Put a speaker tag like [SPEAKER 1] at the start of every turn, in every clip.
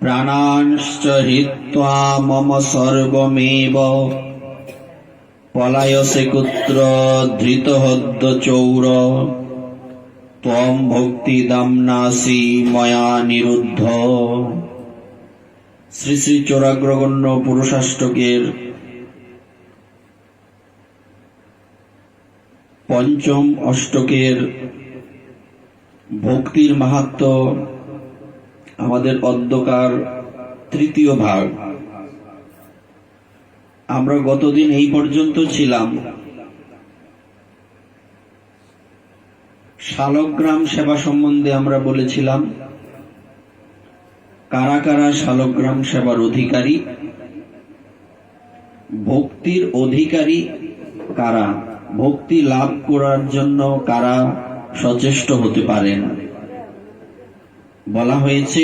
[SPEAKER 1] प्राणांश्च हित्वा मम सर्वमेव पलायसे कुत्र धृतहद्दचौर त्वं भक्तिदाम्नासि मया निरुद्ध। শ্রী শ্রী চৌরাগ্রগণ্য পুরুষাষ্টকের পঞ্চম অষ্টকের ভক্তির মাহাত্ম্য আমাদের অদ্যকার তৃতীয় ভাগ। আমরা গতদিন এই পর্যন্ত ছিলাম শালগ্রাম সেবা সম্বন্ধে। আমরা বলেছিলাম কারা কারা শালগ্রাম সেবার অধিকারী, ভক্তির অধিকারী কারা, ভক্তি লাভ করার জন্য কারা সচেষ্ট হতে পারেন। বলা হয়েছে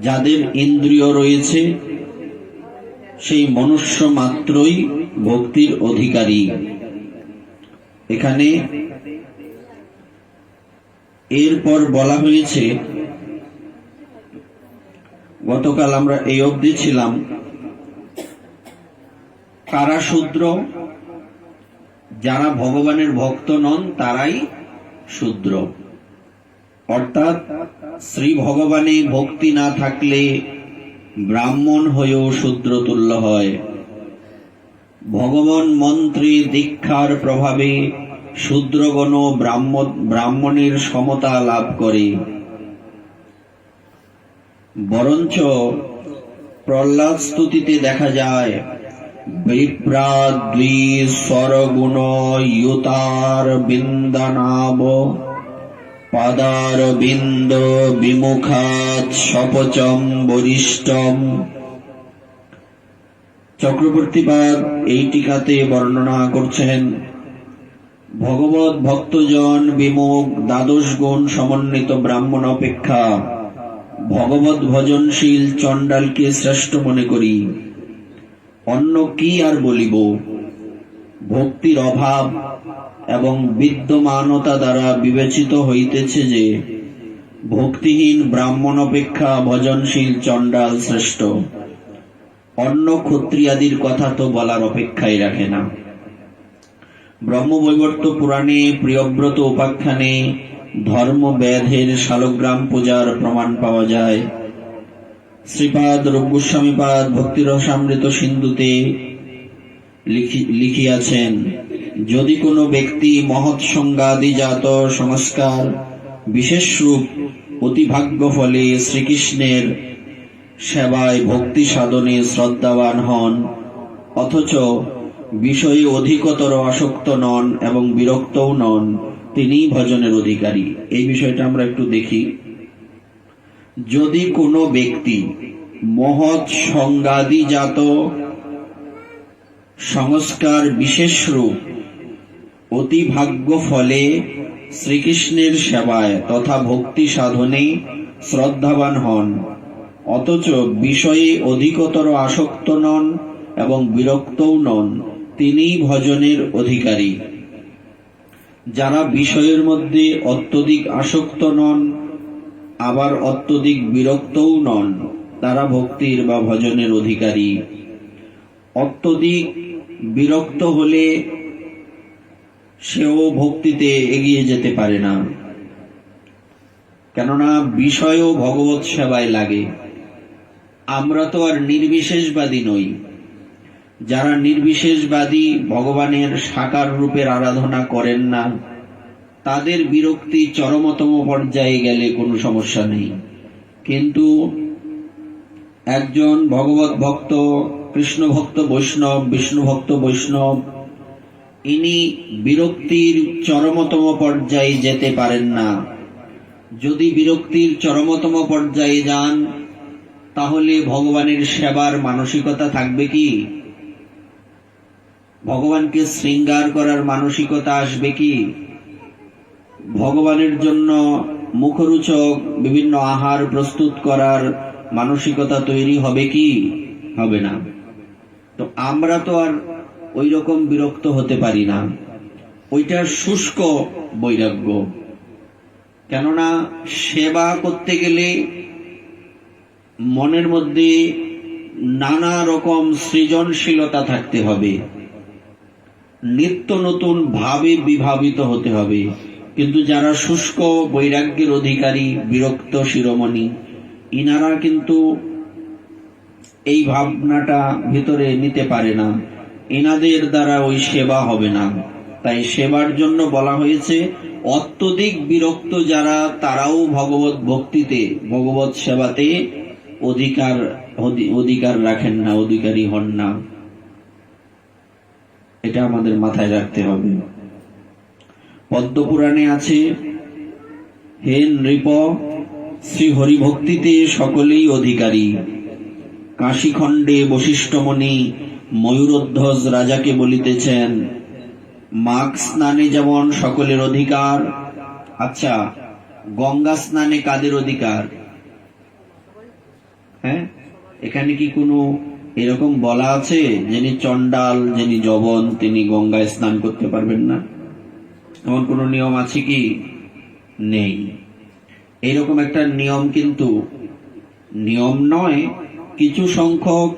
[SPEAKER 1] যাদের ইন্দ্রিয় রয়েছে সেই মনুষ্য মাত্রই ভক্তির অধিকারী। এখানে এরপর বলা হয়েছে, গতকাল আমরা এই অবধি ছিলাম, কারা শূদ্র, যারা ভগবানের ভক্ত নন তারাই শূদ্র। অর্থাৎ শ্রী ভগবানে ভক্তি না থাকলে ব্রাহ্মণ হয়েও শূদ্র তুল্য হয়। ভগবান মন্ত্রে দীক্ষার প্রভাবে শূদ্রগণ ব্রাহ্মণের সমতা লাভ করে। বরঞ্চ প্রহ্লাদ স্তুতিতে দেখা যায়, বিপ্রাদ্বি স্বরগুণ ইয়ুতার বিন্দনাব পাদার বিন্দ বিমুখাৎ সপচম বরিষ্ঠম। চক্রবর্তীপাদ এই টিকাতে বর্ণনা করছেন, ভগবত ভক্তজন বিমুখ দ্বাদশ গুণ সমন্বিত ব্রাহ্মণ অপেক্ষা ভগবত ভজনশীল চণ্ডালকে শ্রেষ্ঠ মনে করি। অন্য কি আর বলিব। ভক্তির অভাব এবং বিদ্যমানতা দ্বারা বিবেচিত হইতেছে যে ভক্তিহীন ব্রাহ্মণ অপেক্ষা ভজনশীল চণ্ডাল শ্রেষ্ঠ। অন্য ক্ষত্রিয়াদির কথা তো বলার অপেক্ষাই রাখে না। ব্রহ্মবৈবর্ত পুরাণে প্রিয়ব্রত উপাখ্যানে ধর্মবেদের শালগ্রাম পূজার প্রমাণ পাওয়া যায়। শ্রীপাদ রূপ গোস্বামীপাদ ভক্তিরসামৃত সিন্ধুতে লিখিয়াছেন, যদি কোনো ব্যক্তি মহৎ সংজ্ঞাদিজাত সংস্কার বিশেষ রূপ অতিভাগ্য ফলে শ্রীকৃষ্ণের সেবায় ভক্তি সাধনে শ্রদ্ধাবান হন, অথচ বিষয়ে অধিকতর আসক্ত নন এবং বিরক্তও নন, তিনি ভজনের অধিকারী। এই বিষয়টা আমরা একটু দেখি। যদি কোনো ব্যক্তি মহৎ সংজ্ঞাদিজাত সংস্কার বিশেষ রূপ অতিভাগ্য ফলে শ্রীকৃষ্ণের সেবায় তথা ভক্তি সাধনে শ্রদ্ধাবান হন, অথচ বিষয়ে অধিকতর আসক্ত নন এবং বিরক্তও নন, তিনি ভজনের অধিকারী। যারা বিষয়ের মধ্যে অত্যধিক আসক্ত নন আবার অত্যধিক বিরক্তও নন, তারা ভক্তির বা ভজনের অধিকারী। অত্যধিক বিরক্ত হলে সেও ভক্তিতে এগিয়ে যেতে পারে না, কেননা বিষয়ও ভগবত সেবায় লাগে। আমরা তো আর নির্বিশেষবাদী নই। যারা নির্বিশেষবাদী, ভগবানের সাকার রূপের আরাধনা করেন না, তাদের বিরক্তি চরমতম পর্যায়ে গেলে কোনো সমস্যা নেই। কিন্তু একজন ভগবত ভক্ত, কৃষ্ণ ভক্ত বৈষ্ণব, বিষ্ণু ভক্ত বৈষ্ণব, ইনি বিরক্তির চরমতম পর্যায়ে যেতে পারেন না। যদি বিরক্তির চরমতম পর্যায়ে যান, তাহলে ভগবানের সেবার মানসিকতা থাকবে কি? ভগবানকে শৃঙ্গার করার মানসিকতা আসবে কি? ভগবানের জন্য মুখরোচক বিভিন্ন আহার প্রস্তুত করার মানসিকতা তৈরি হবে কি? হবে না। তো আমরা তো আর ওই রকম বিরক্ত হতে পারি না। ওইটা শুষ্ক বৈরাগ্য। কেননা সেবা করতে গেলে মনের মধ্যে নানা রকম সৃজনশীলতা থাকতে হবে, নিত্য নতুন ভাবে বিভাবিত হতে হবে। কিন্তু যারা শুষ্ক বৈরাগ্যের অধিকারী, বিরক্ত শিরোমণি, ইনারা কিন্তু এই ভাবনাটা ভিতরে নিতে পারে না, এনাদের দ্বারা ওই সেবা হবে না। তাই সেবার জন্য বলা হয়েছে অত্যধিক বিরক্ত যারা, তারাও ভগবত ভক্তিতে, ভগবত সেবাতে অধিকার রাখেন না, অধিকারী হন না। এটা আমাদের মাথায় রাখতে হবে। পদ্মপুরাণে আছে, হে নৃপ, শ্রী হরিভক্তিতে সকলেই অধিকারী। কাশীখণ্ডে বশিষ্ঠমণি ময়ূরধ্বজ রাজাকে বলিতেছেন, মাঘ স্নানে যেমন সকলের অধিকার, আচ্ছা গঙ্গা স্নানে কাদের অধিকার? হ্যাঁ, এখানে কি কোনো এরকম বলা আছে যিনি চণ্ডাল, যিনি জবন, তিনি গঙ্গায় স্নান করতে পারবেন না? এমন কোন নিয়ম আছে কি? নেই। এইরকম একটা নিয়ম কিন্তু নিয়ম নয়, কিছু সংখ্যক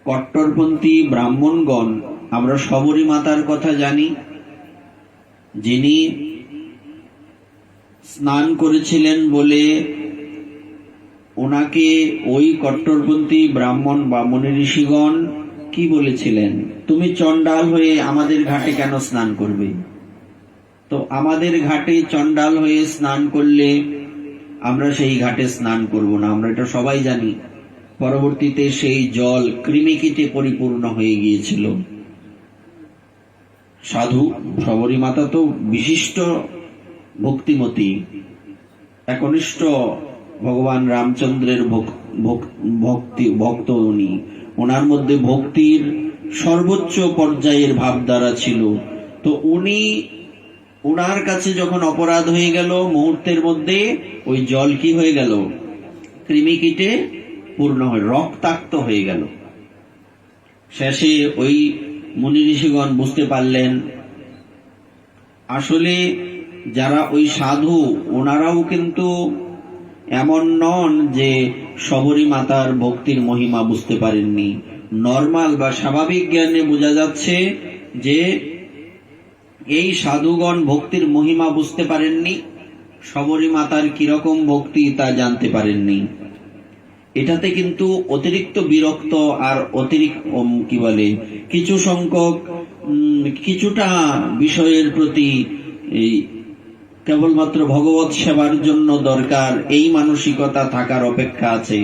[SPEAKER 1] কট্টরপন্থী ব্রাহ্মণগণ, আমরা শবরী মাতার কথা জানি, যিনি স্নান করেছিলেন বলে ওনাকে ওই কট্টরপন্থী ব্রাহ্মণ বা মুনি ঋষিগণ কি বলেছিলেন, তুমি চণ্ডাল হয়ে আমাদের ঘাটে কেন স্নান করবে? তো আমাদের ঘাটে চণ্ডাল হয়ে স্নান করলে আমরা সেই ঘাটে স্নান করব না, আমরা এটা সবাই জানি। পরবর্তীতে সেই জল কৃমিকীটে পরিপূর্ণ হয়ে গিয়েছিল। সাধু শবরী মাতা তো বিশিষ্ট ভক্তিমতী, একনিষ্ঠ ভগবান রামচন্দ্রের ভক্ত উনি, ওনার মধ্যে ভক্তির সর্বোচ্চ পর্যায়ের ভাবধারা ছিল। তো উনি, ওনার কাছে যখন অপরাধ হয়ে গেল, মুহূর্তের মধ্যে ওই জল কি হয়ে গেল? কৃমিকীটে পূর্ণ হয়ে রক্তাক্ত হয়ে গেল। শেষে ওই মুনি ঋষিগণ বুঝতে পারলেন আসলে যারা ওই সাধু, ওনারাও কিন্তু এমন নন যে শবরী মাতার ভক্তির মহিমা বুঝতে পারেননি। নর্মাল বা স্বাভাবিক জ্ঞানে বোঝা যাচ্ছে যে এই সাধুগণ ভক্তির মহিমা বুঝতে পারেননি, শবরী মাতার কিরকম ভক্তি তা জানতে পারেননি। এটাতে কিন্তু অতিরিক্ত বিরক্ত আর অতিরিক্ত কি বলে, কিছু সংখ্যক কিছুটা বিষয়ের প্রতি কেবলমাত্র ভগবত সেবার জন্য দরকার এই মানসিকতা থাকার অপেক্ষা আছে।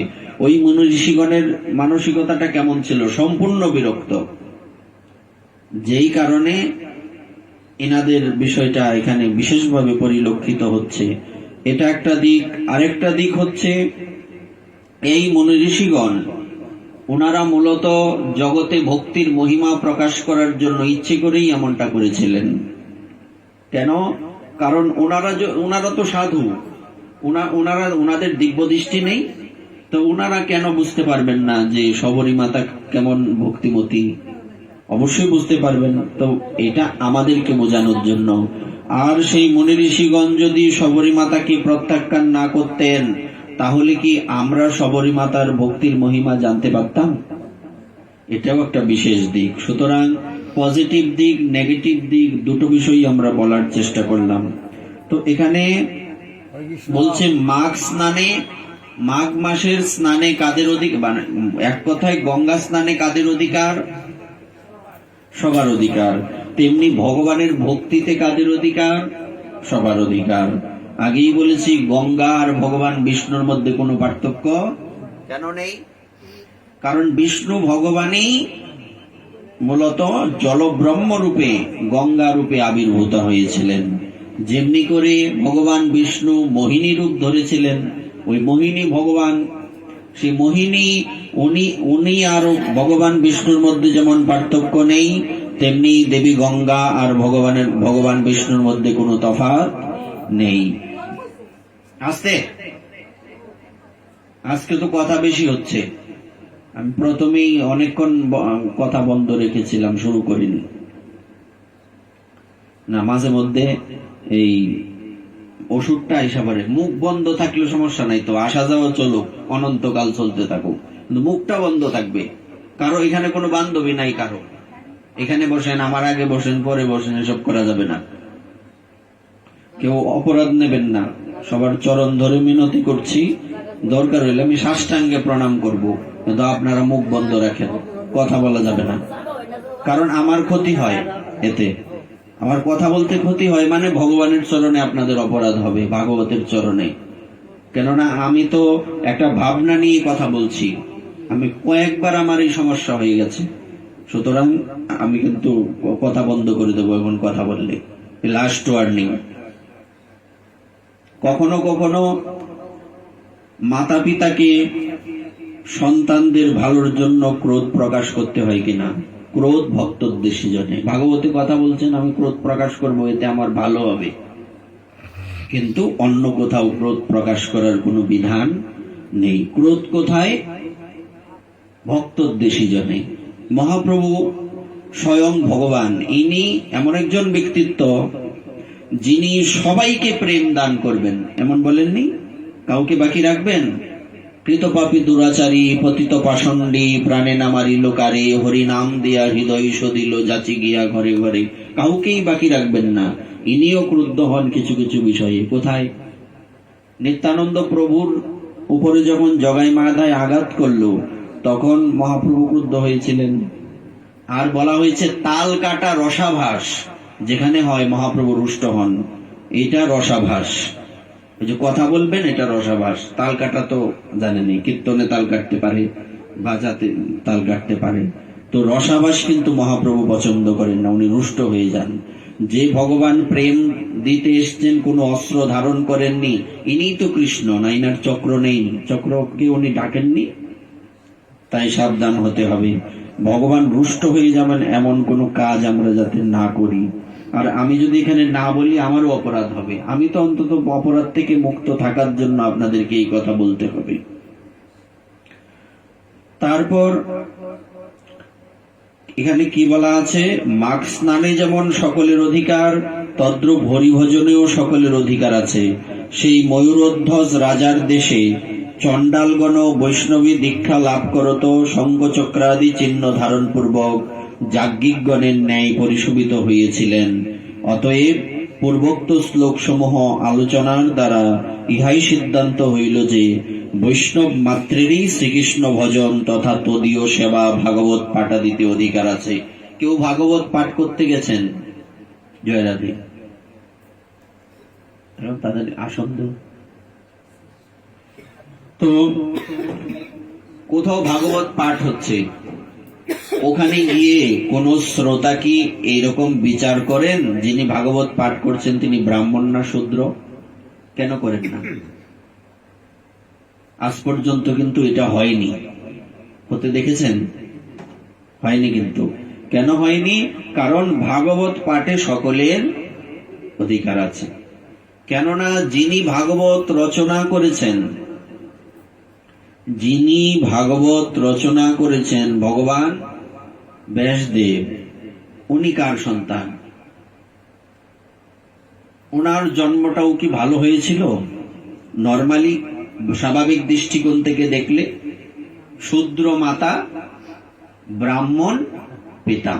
[SPEAKER 1] ওই মুনি ঋষিগণের মানসিকতাটা কেমন ছিল? সম্পূর্ণ বিরক্ত। যেই কারণে এনাদের বিষয়টা এখানে বিশেষভাবে পরিলক্ষিত হচ্ছে। এটা একটা দিক। আরেকটা দিক হচ্ছে এই মুনি ঋষিগণ, ওনারা মূলত জগতে ভক্তির মহিমা প্রকাশ করার জন্য ইচ্ছে করেই এমনটা করেছিলেন। কেন? কারণ ওনারা তো সাধু, ওনাদের দিব্য দৃষ্টি নেই, তো ওনারা কেন বুঝতে পারবেন না যে শবরী মাতা কেমন ভক্তিমতী? অবশ্যই বুঝতে পারবেন। তো এটা আমাদেরকে বোঝানোর জন্য। আর সেই মুনি ঋষিগণ যদি শবরী মাতাকে প্রত্যাখ্যান না করতেন, তাহলে কি আমরা শবরী মাতার ভক্তির মহিমা জানতে পারতাম? এটাও একটা বিশেষ দিক। সুতরাং পজিটিভ দিক, নেগেটিভ দিক দুটো বিষয়ই আমরা বলার চেষ্টা করলাম। তো এখানে বলছে মাঘ স্নানে, মাঘ মাসের স্নানে কাদের অধিকার? এক কথায় গঙ্গা স্নানে কাদের অধিকার? সবার অধিকার। তেমনি ভগবানের ভক্তিতে কাদের অধিকার? সবার অধিকার। আগেই বলেছি গঙ্গা আর ভগবান বিষ্ণুর মধ্যে কোনো পার্থক্য কেন নেই? কারণ বিষ্ণু ভগবানই মূলত জলব্রহ্ম রূপে, গঙ্গা রূপে আবির্ভূত হয়েছিলেন। যেমনি করে ভগবান বিষ্ণু মোহিনী রূপ ধরেছিলেন, ওই মোহিনী ভগবান, সেই মোহিনী উনি আর ভগবান বিষ্ণুর মধ্যে যেমন পার্থক্য নেই, তেমনি দেবী গঙ্গা আর ভগবান বিষ্ণুর মধ্যে কোনো তফাৎ নেই। আজকে তো কথা বেশি হচ্ছে। আমি প্রথমেই অনেকক্ষণ কথা বন্ধ রেখেছিলাম, শুরু করিনি না। মাঝে মধ্যে এই ওষুধটা আইসা পারে। মুখ বন্ধ থাকলে সমস্যা নাই, তো আসা যাওয়া চলুক, অনন্তকাল চলতে থাকুক, কিন্তু মুখটা বন্ধ থাকবে। কারো এখানে কোনো বান্ধবী নাই, কারো এখানে বসেন, আমার আগে বসেন, পরে বসেন, এসব করা যাবে না। কেউ অপরাধ নেবেন না, সবার চরণ ধরে মিনতি করছি, দরকার হইলে আমি সাষ্টাঙ্গে প্রণাম করব, কিন্তু আপনারা মুখ বন্ধ রাখেন, কথা বলা যাবে না। কারণ আমার ক্ষতি হয় এতে, আমার কথা বলতে ক্ষতি হয়, মানে ভগবানের চরণে আপনাদের অপরাধ হবে, ভাগবতের চরণে। কেননা আমি তো একটা ভাবনা নিয়ে কথা বলছি, আমি কয়েকবার আমার এই সমস্যা হয়ে গেছে, সুতরাং আমি কিন্তু কথা বন্ধ করে দেবো এমন কথা বললে। Last warning. কখনো কখনো মাতা পিতাকে সন্তানদের ভালোর জন্য ক্রোধ প্রকাশ করতে হয় কিনা? ক্রোধ ভক্তোদ্দেশ্যী জনে। ভাগবতে কথা বলছেন আমি ক্রোধ প্রকাশ করবো, এতে আমার ভালো হবে, কিন্তু অন্য কোথাও ক্রোধ প্রকাশ করার কোনো বিধান নেই। ক্রোধ কোথায়? ভক্তোদ্দেশ্যী জনে। মহাপ্রভু স্বয়ং ভগবান, ইনি এমন একজন ব্যক্তিত্ব যিনি সবাইকে প্রেম দান করবেন, এমন বলেননি? কাউকে বাকি রাখবেন? কৃতপাপী দুরাচারী পতিত পাষণ্ডী প্রাণে নামারিল কারে, হরি নাম দিয়া হৃদয় সদিল যাচি গিয়া ঘরে ঘরে। কাউকেই বাকি রাখবেন না। ইনিও ক্রুদ্ধ হন কিছু কিছু বিষয়ে। কোথায়? নিত্যানন্দ প্রভুর উপরে যখন জগাই মাধায় আঘাত করলো, তখন মহাপ্রভু ক্রুদ্ধ হয়েছিলেন। আর বলা হয়েছে তাল কাটা রসাভাস যেখানে হয় মহাপ্রভু রুষ্ট হন। এটা রসাভাস, ওই যে কথা বলবেন, এটা রসাভাস। তাল কাটা তো জানেনি, কীর্তনে তাল কাটতে পারে, বাজাতে তাল কাটতে পারে, তো রসাভাস কিন্তু মহাপ্রভু পছন্দ করেন না, উনি রুষ্ট হয়ে যান। যে ভগবান প্রেম দিতে এসছেন, কোনো অস্ত্র ধারণ করেননি, ইনি তো কৃষ্ণ না, ইনার চক্র নেই, চক্রকে উনি ডাকেননি। তাই সাবধান হতে হবে, ভগবান রুষ্ট হয়ে যাবেন এমন কোনো কাজ আমরা যাতে না করি। আর আমি যদি এখানে না বলি আমারও অপরাধ হবে, আমি তো অন্তত অপরাধ থেকে মুক্ত থাকার জন্য আপনাদেরকে এই কথা বলতে হবে। তারপর এখানে কি বলা আছে? মাঘ স্নানে যেমন সকলের অধিকার, তদ্রূপ হরিভজনেও সকলের অধিকার আছে। সেই ময়ূরধ্বজ রাজার দেশে চণ্ডালগণ বৈষ্ণবী দীক্ষা লাভ করত শঙ্খচক্রাদি চিহ্ন ধারণ পূর্বক যাজ্ঞিকগণের ন্যায় পরিশোভিত হইয়াছিলেন। অতএব পূর্বোক্ত শ্লোকসমূহ আলোচনার দ্বারা ইহাই সিদ্ধান্ত হইল যে বৈষ্ণব মাত্রেরই শ্রীকৃষ্ণ ভজন তথা তদীয় সেবা ভাগবত পাঠাদিতে অধিকার আছে। কেউ ভাগবত পাঠ করতে গেছেন? জয় রাধে। তাদের আসন্দ তো কোথাও ভাগবত পাঠ হচ্ছে, ওখানে গিয়ে কোন শ্রোতা কি এইরকম বিচার করেন যিনি ভাগবত পাঠ করছেন তিনি ব্রাহ্মণ না শূদ্র? কেন করেন না? আজ পর্যন্ত কিন্তু এটা হয়নি। হতে দেখেছেন? হয়নি। কিন্তু কেন হয়নি? কারণ ভাগবত পাঠে সকলের অধিকার আছে। কেননা যিনি ভাগবত রচনা করেছেন, যিনি ভাগবত রচনা করেছেন ভগবান ব্যাসদেব, উনি কার সন্তান? ওনার জন্মটাও কি ভালো হয়েছিল? নর্মালি স্বাভাবিক দৃষ্টিকোণ থেকে দেখলে শূদ্র মাতা, ব্রাহ্মণ পিতা।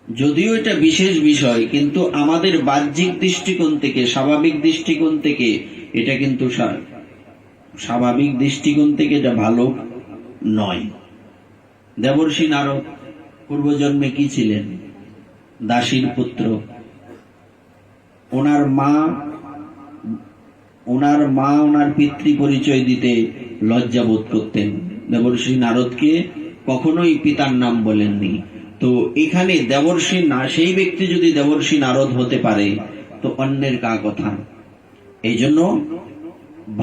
[SPEAKER 1] যদিও এটা বিশেষ বিষয়, কিন্তু আমাদের বাহ্যিক দৃষ্টিকোণ থেকে, স্বাভাবিক দৃষ্টিকোণ থেকে এটা কিন্তু স্বাভাবিক দৃষ্টিকোণ থেকে এটা ভালো নয়। দেবর্ষি নারদ পূর্বজন্মে কি ছিলেন? দাসীর পুত্র। ওনার মা ওনার পিতৃ পরিচয় দিতে লজ্জা বোধ করতেন। দেবর্ষি নারদকে কখনোই পিতার নাম বলেননি। তো এখানে দেবর্ষি না, সেই ব্যক্তি যদি দেবর্ষি নারদ হতে পারে তো অন্যের কা কথা। এই জন্য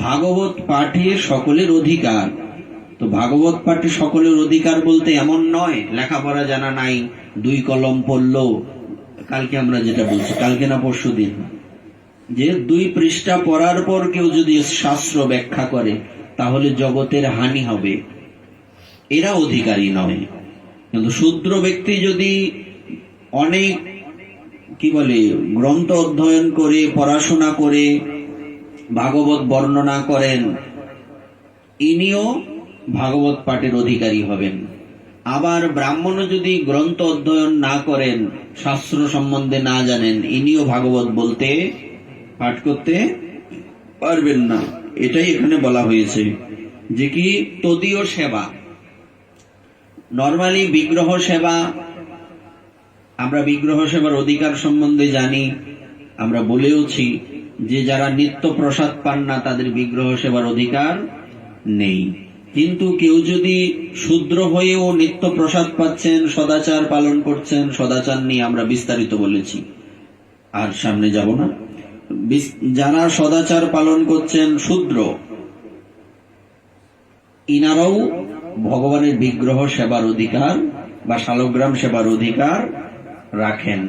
[SPEAKER 1] ভাগবত পাঠে সকলের অধিকার। তো ভাগবত পাঠে সকলের অধিকার বলতে এমন নয় লেখাপড়া জানা নাই, 2 কলম পড়লো, কালকে আমরা যেটা বলছি, কালকে না পরশু দিন, যে 2 পৃষ্ঠা পড়ার পর কেউ যদি শাস্ত্র ব্যাখ্যা করে তাহলে জগতের হানি হবে, এরা অধিকারী নয়। কিন্তু শূদ্র ব্যক্তি যদি অনেক কি বলে, গ্রন্থ অধ্যয়ন করে পড়াশোনা করে ভাগবত বর্ণনা করেন, ইনিও ভাগবত পাঠের অধিকারী হবেন। আবার ব্রাহ্মণও যদি গ্রন্থ অধ্যয়ন না করেন, শাস্ত্র সম্বন্ধে না জানেন, ইনিও ভাগবত বলতে পাঠ করতে পারবেন না। এটাই এখানে বলা হয়েছে যে কি তদীয় সেবা। নরমালি বিগ্রহ সেবা, আমরা বিগ্রহ সেবার অধিকার সম্বন্ধে জানি, আমরা বলেওছি যে যারা নিত্য প্রসাদ পান না তাদের বিগ্রহ সেবার অধিকার নেই। কিন্তু কেউ যদি শূদ্র হয়েও নিত্য প্রসাদ পাচ্ছেন, সদাচার পালন করছেন, সদাচার নিয়ে আমরা বিস্তারিত বলেছি, আর সামনে যাব না। যারা সদাচার পালন করছেন শূদ্র, ইনারাও ভগবানের বিগ্রহ সেবার অধিকার বা শালগ্রাম সেবার অধিকার রাখেন,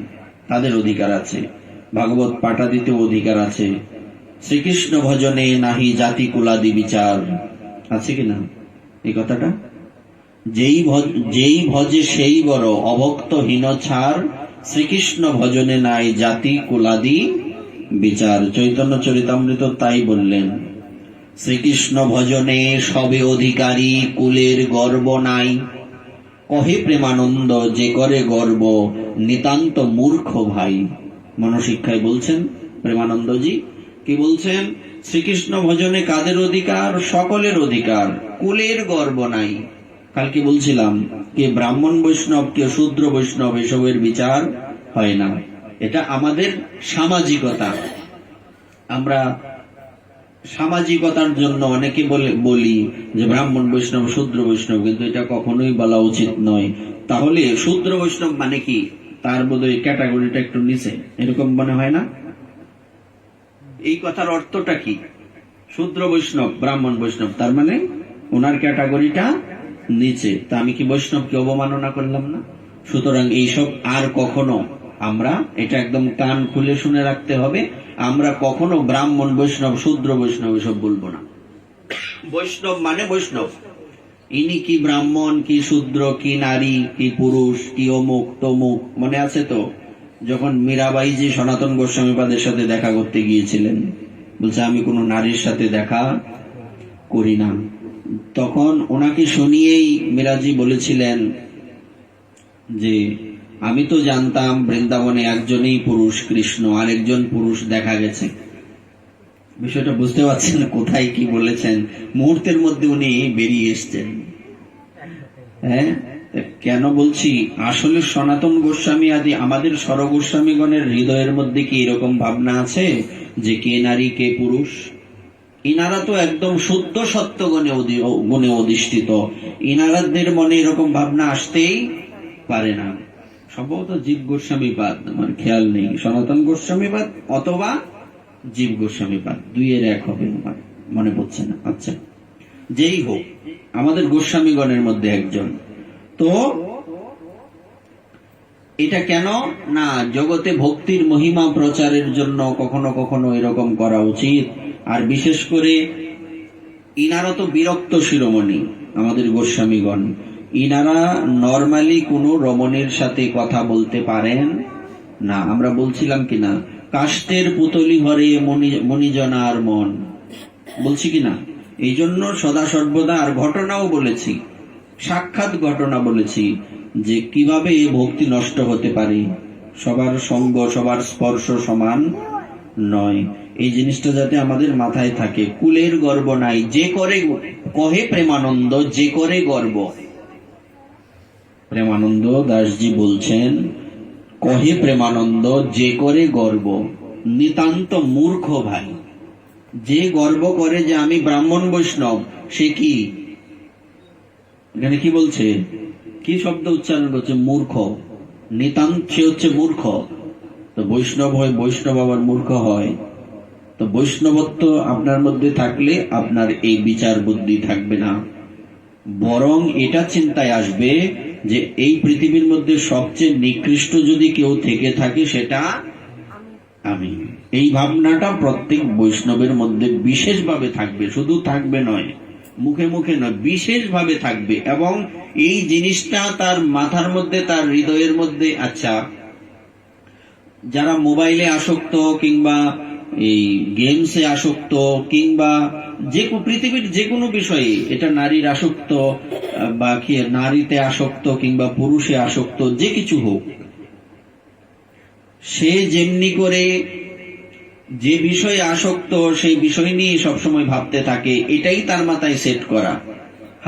[SPEAKER 1] তাদের অধিকার আছে। ভাগবত পাঠাদিতেও অধিকার আছে। শ্রীকৃষ্ণ ভজনে নাহি জাতি কুলাদি বিচার, আছে কিনা এই কথাটা? যেই ভজে সেই বড়, অভক্ত হীন ছাড়, শ্রীকৃষ্ণ ভজনে নাই জাতি কুলাদি বিচার। চৈতন্য চরিতামৃত তাই বললেন। শ্রীকৃষ্ণ ভজনে সবে অধিকারী, কুলের গর্ব নাই। কহে প্রেমানন্দ যে করে গর্ব, নিতান্ত মূর্খ ভাই। মনশিক্ষায় বলছেন প্রেমানন্দজি, কি বলছেন? শ্রীকৃষ্ণ ভজনে কাদের অধিকার? সকলের অধিকার, কুলের গর্ব নাই। কালকে বলছিলাম কে ব্রাহ্মণ বৈষ্ণব, কে শূদ্র বৈষ্ণব, এসবের বিচার হয় না। এটা আমাদের সামাজিকতা। আমরা সামাজিকতার জন্য অনেকে বলি যে ব্রাহ্মণ বৈষ্ণব, শূদ্র বৈষ্ণব, কিন্তু এটা কখনোই বলা উচিত নয়। তাহলে শূদ্র বৈষ্ণব মানে কি? তার বোধহয় ক্যাটাগরিটা একটু নিচে, এরকম মনে হয় না? এই কথার অর্থটা কি? শূদ্র বৈষ্ণব, ব্রাহ্মণ বৈষ্ণব, তার মানে ওনার ক্যাটাগরিটা নিচে। তা আমি কি বৈষ্ণবকে অবমাননা করলাম না? সুতরাং এইসব আর কখনো আমরা, এটা একদম কান খুলে শুনে রাখতে হবে, আমরা কখনো ব্রাহ্মণ বৈষ্ণব, শূদ্র বৈষ্ণব এসব বলবো না। বৈষ্ণব মানে বৈষ্ণব। ইনি কি ব্রাহ্মণ, কি শূদ্র, কি নারী, কি পুরুষ, কি অমুক তমুক, মনে আছে তো? যখন মীরাবাই জি সনাতন গোস্বামীপাদের সাথে দেখা করতে গিয়েছিলেন, বলছে আমি কোনো নারীর সাথে দেখা করি না। তখন ওনাকে শুনিয়েই মীরাজি বলেছিলেন যে আমি তো জানতাম বৃন্দাবনে একজনই পুরুষ কৃষ্ণ, আরেকজন পুরুষ দেখা গেছে। বিষয়টা বুঝতে পারছেন কোথায় কি বলেছেন? মুহূর্তের মধ্যে উনি বেরিয়ে এসছেন। হ্যাঁ, কেন বলছি? আসলে সনাতন গোস্বামী আদি আমাদের স্বরগোস্বামীগণের হৃদয়ের মধ্যে কি এরকম ভাবনা আছে যে কে নারী কে পুরুষ? ইনারা তো একদম শুদ্ধ সত্য গুণে অধিষ্ঠিত। ইনারাদের মনে এরকম ভাবনা আসতেই পারে না। সম্ভবত জীব গোস্বামীপাদ, আমার খেয়াল নেই, সনাতন গোস্বামীপাদ অথবা জীব গোস্বামীপাদ, দুইয়ের এক হবে, আমার মনে পড়ছে না। আচ্ছা, যেই হোক, আমাদের গোস্বামীগণের মধ্যে একজন। তো এটা কেন না, জগতে ভক্তির মহিমা প্রচারের জন্য কখনো কখনো এরকম করা উচিত। আর বিশেষ করে ইনারা তো বিরক্ত শিরোমণি, আমাদের গোস্বামীগণ। ইনারা নরমালি কোনো রমণীর সাথে কথা বলতে পারেন না। আমরা বলছিলাম কিনা, কাষ্টের পুতলি ভরে মণিজনার মন, বলছি কিনা? এই জন্য সদা সর্বদা, আর ঘটনাও বলেছি, সাক্ষাৎ ঘটনা বলেছি যে কিভাবে ভক্তি নষ্ট হতে পারে। সবার সঙ্গ, সবার স্পর্শ সমান নয়, এই জিনিসটা যাতে আমাদের মাথায় থাকে। কুলের গর্ব নাই, যে করে, কহে প্রেমানন্দ যে করে গর্ব। প্রেমানন্দ দাসজি বলছেন, কহে প্রেমানন্দ যে করে গর্ব, নিতান্ত মূর্খ ভাই। যে গর্ব করে যে আমি ব্রাহ্মণ বৈষ্ণব, সে কি, এখানে কি বলছে, কি শব্দ উচ্চারণ করছে? মূর্খ। নিতান্ত, সে হচ্ছে মূর্খ। তো বৈষ্ণব হয়, বৈষ্ণব আবার মূর্খ হয়? তো বৈষ্ণবত্ব আপনার মধ্যে থাকলে আপনার এই বিচার বুদ্ধি থাকবে না, বরং এটা চিন্তায় আসবে যে এই পৃথিবীর মধ্যে সবচেয়ে নিকৃষ্ট যদি কেউ থেকে থাকে সেটা আমি। এই ভাবনাটা প্রত্যেক বৈষ্ণবের মধ্যে বিশেষভাবে থাকবে, শুধু থাকবে নয়, মুখে মুখে নয়, বিশেষভাবে থাকবে। এবং এই জিনিসটা তার মাথার মধ্যে, তার হৃদয়ের মধ্যে, আচ্ছা যারা মোবাইলে আসক্ত কিংবা এই গেমসে আসক্ত কিংবা পৃথিবীর যে কোনো বিষয়ে, এটা নারীর আসক্ত বা কি নারীতে আসক্ত কিংবা পুরুষে আসক্ত, যে কিছু হোক, সে যেমনি করে যে বিষয়ে আসক্ত সেই বিষয় নিয়ে সবসময় ভাবতে থাকে, এটাই তার মাথায় সেট করা।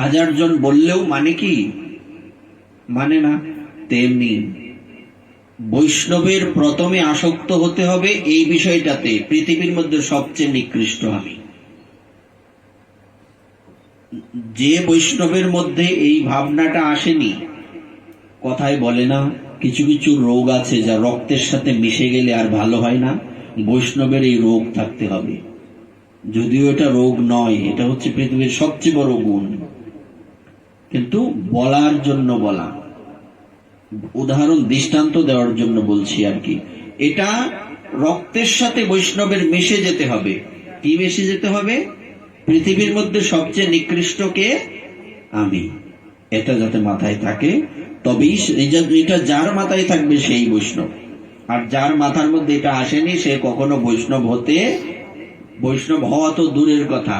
[SPEAKER 1] হাজার জন বললেও মানে কি, মানে না। তেমনি বৈষ্ণবের প্রথমে আসক্ত হতে হবে এই বিষয়টাতে, পৃথিবীর মধ্যে সবচেয়ে নিকৃষ্ট আমি। যে বৈষ্ণবের মধ্যে এই ভাবনাটা আসেনি, কথায় বলে না কিছু কিছু রোগ আছে যা রক্তের সাথে মিশে গেলে আর ভালো হয় না, বৈষ্ণবের এই রোগ থাকতে হবে। যদিও এটা রোগ নয়, এটা হচ্ছে পৃথিবীর সবচেয়ে বড় গুণ, কিন্তু বলার জন্য বলা, উদাহরণ দৃষ্টান্ত দেওয়ার জন্য বলছি আর কি। এটা রক্তের সাথে বৈষ্ণবের মিশে যেতে হবে। কি মিশে যেতে হবে? পৃথিবীর মধ্যে সবচেয়ে নিকৃষ্ট কে? আমি। এটা যাতে মাথায় থাকে, তবেই এটা যার মাথায় থাকবে সেই বৈষ্ণব। আর যার মাথার মধ্যে এটা আসেনি সে কখনো বৈষ্ণব হওয়া তো দূরের কথা,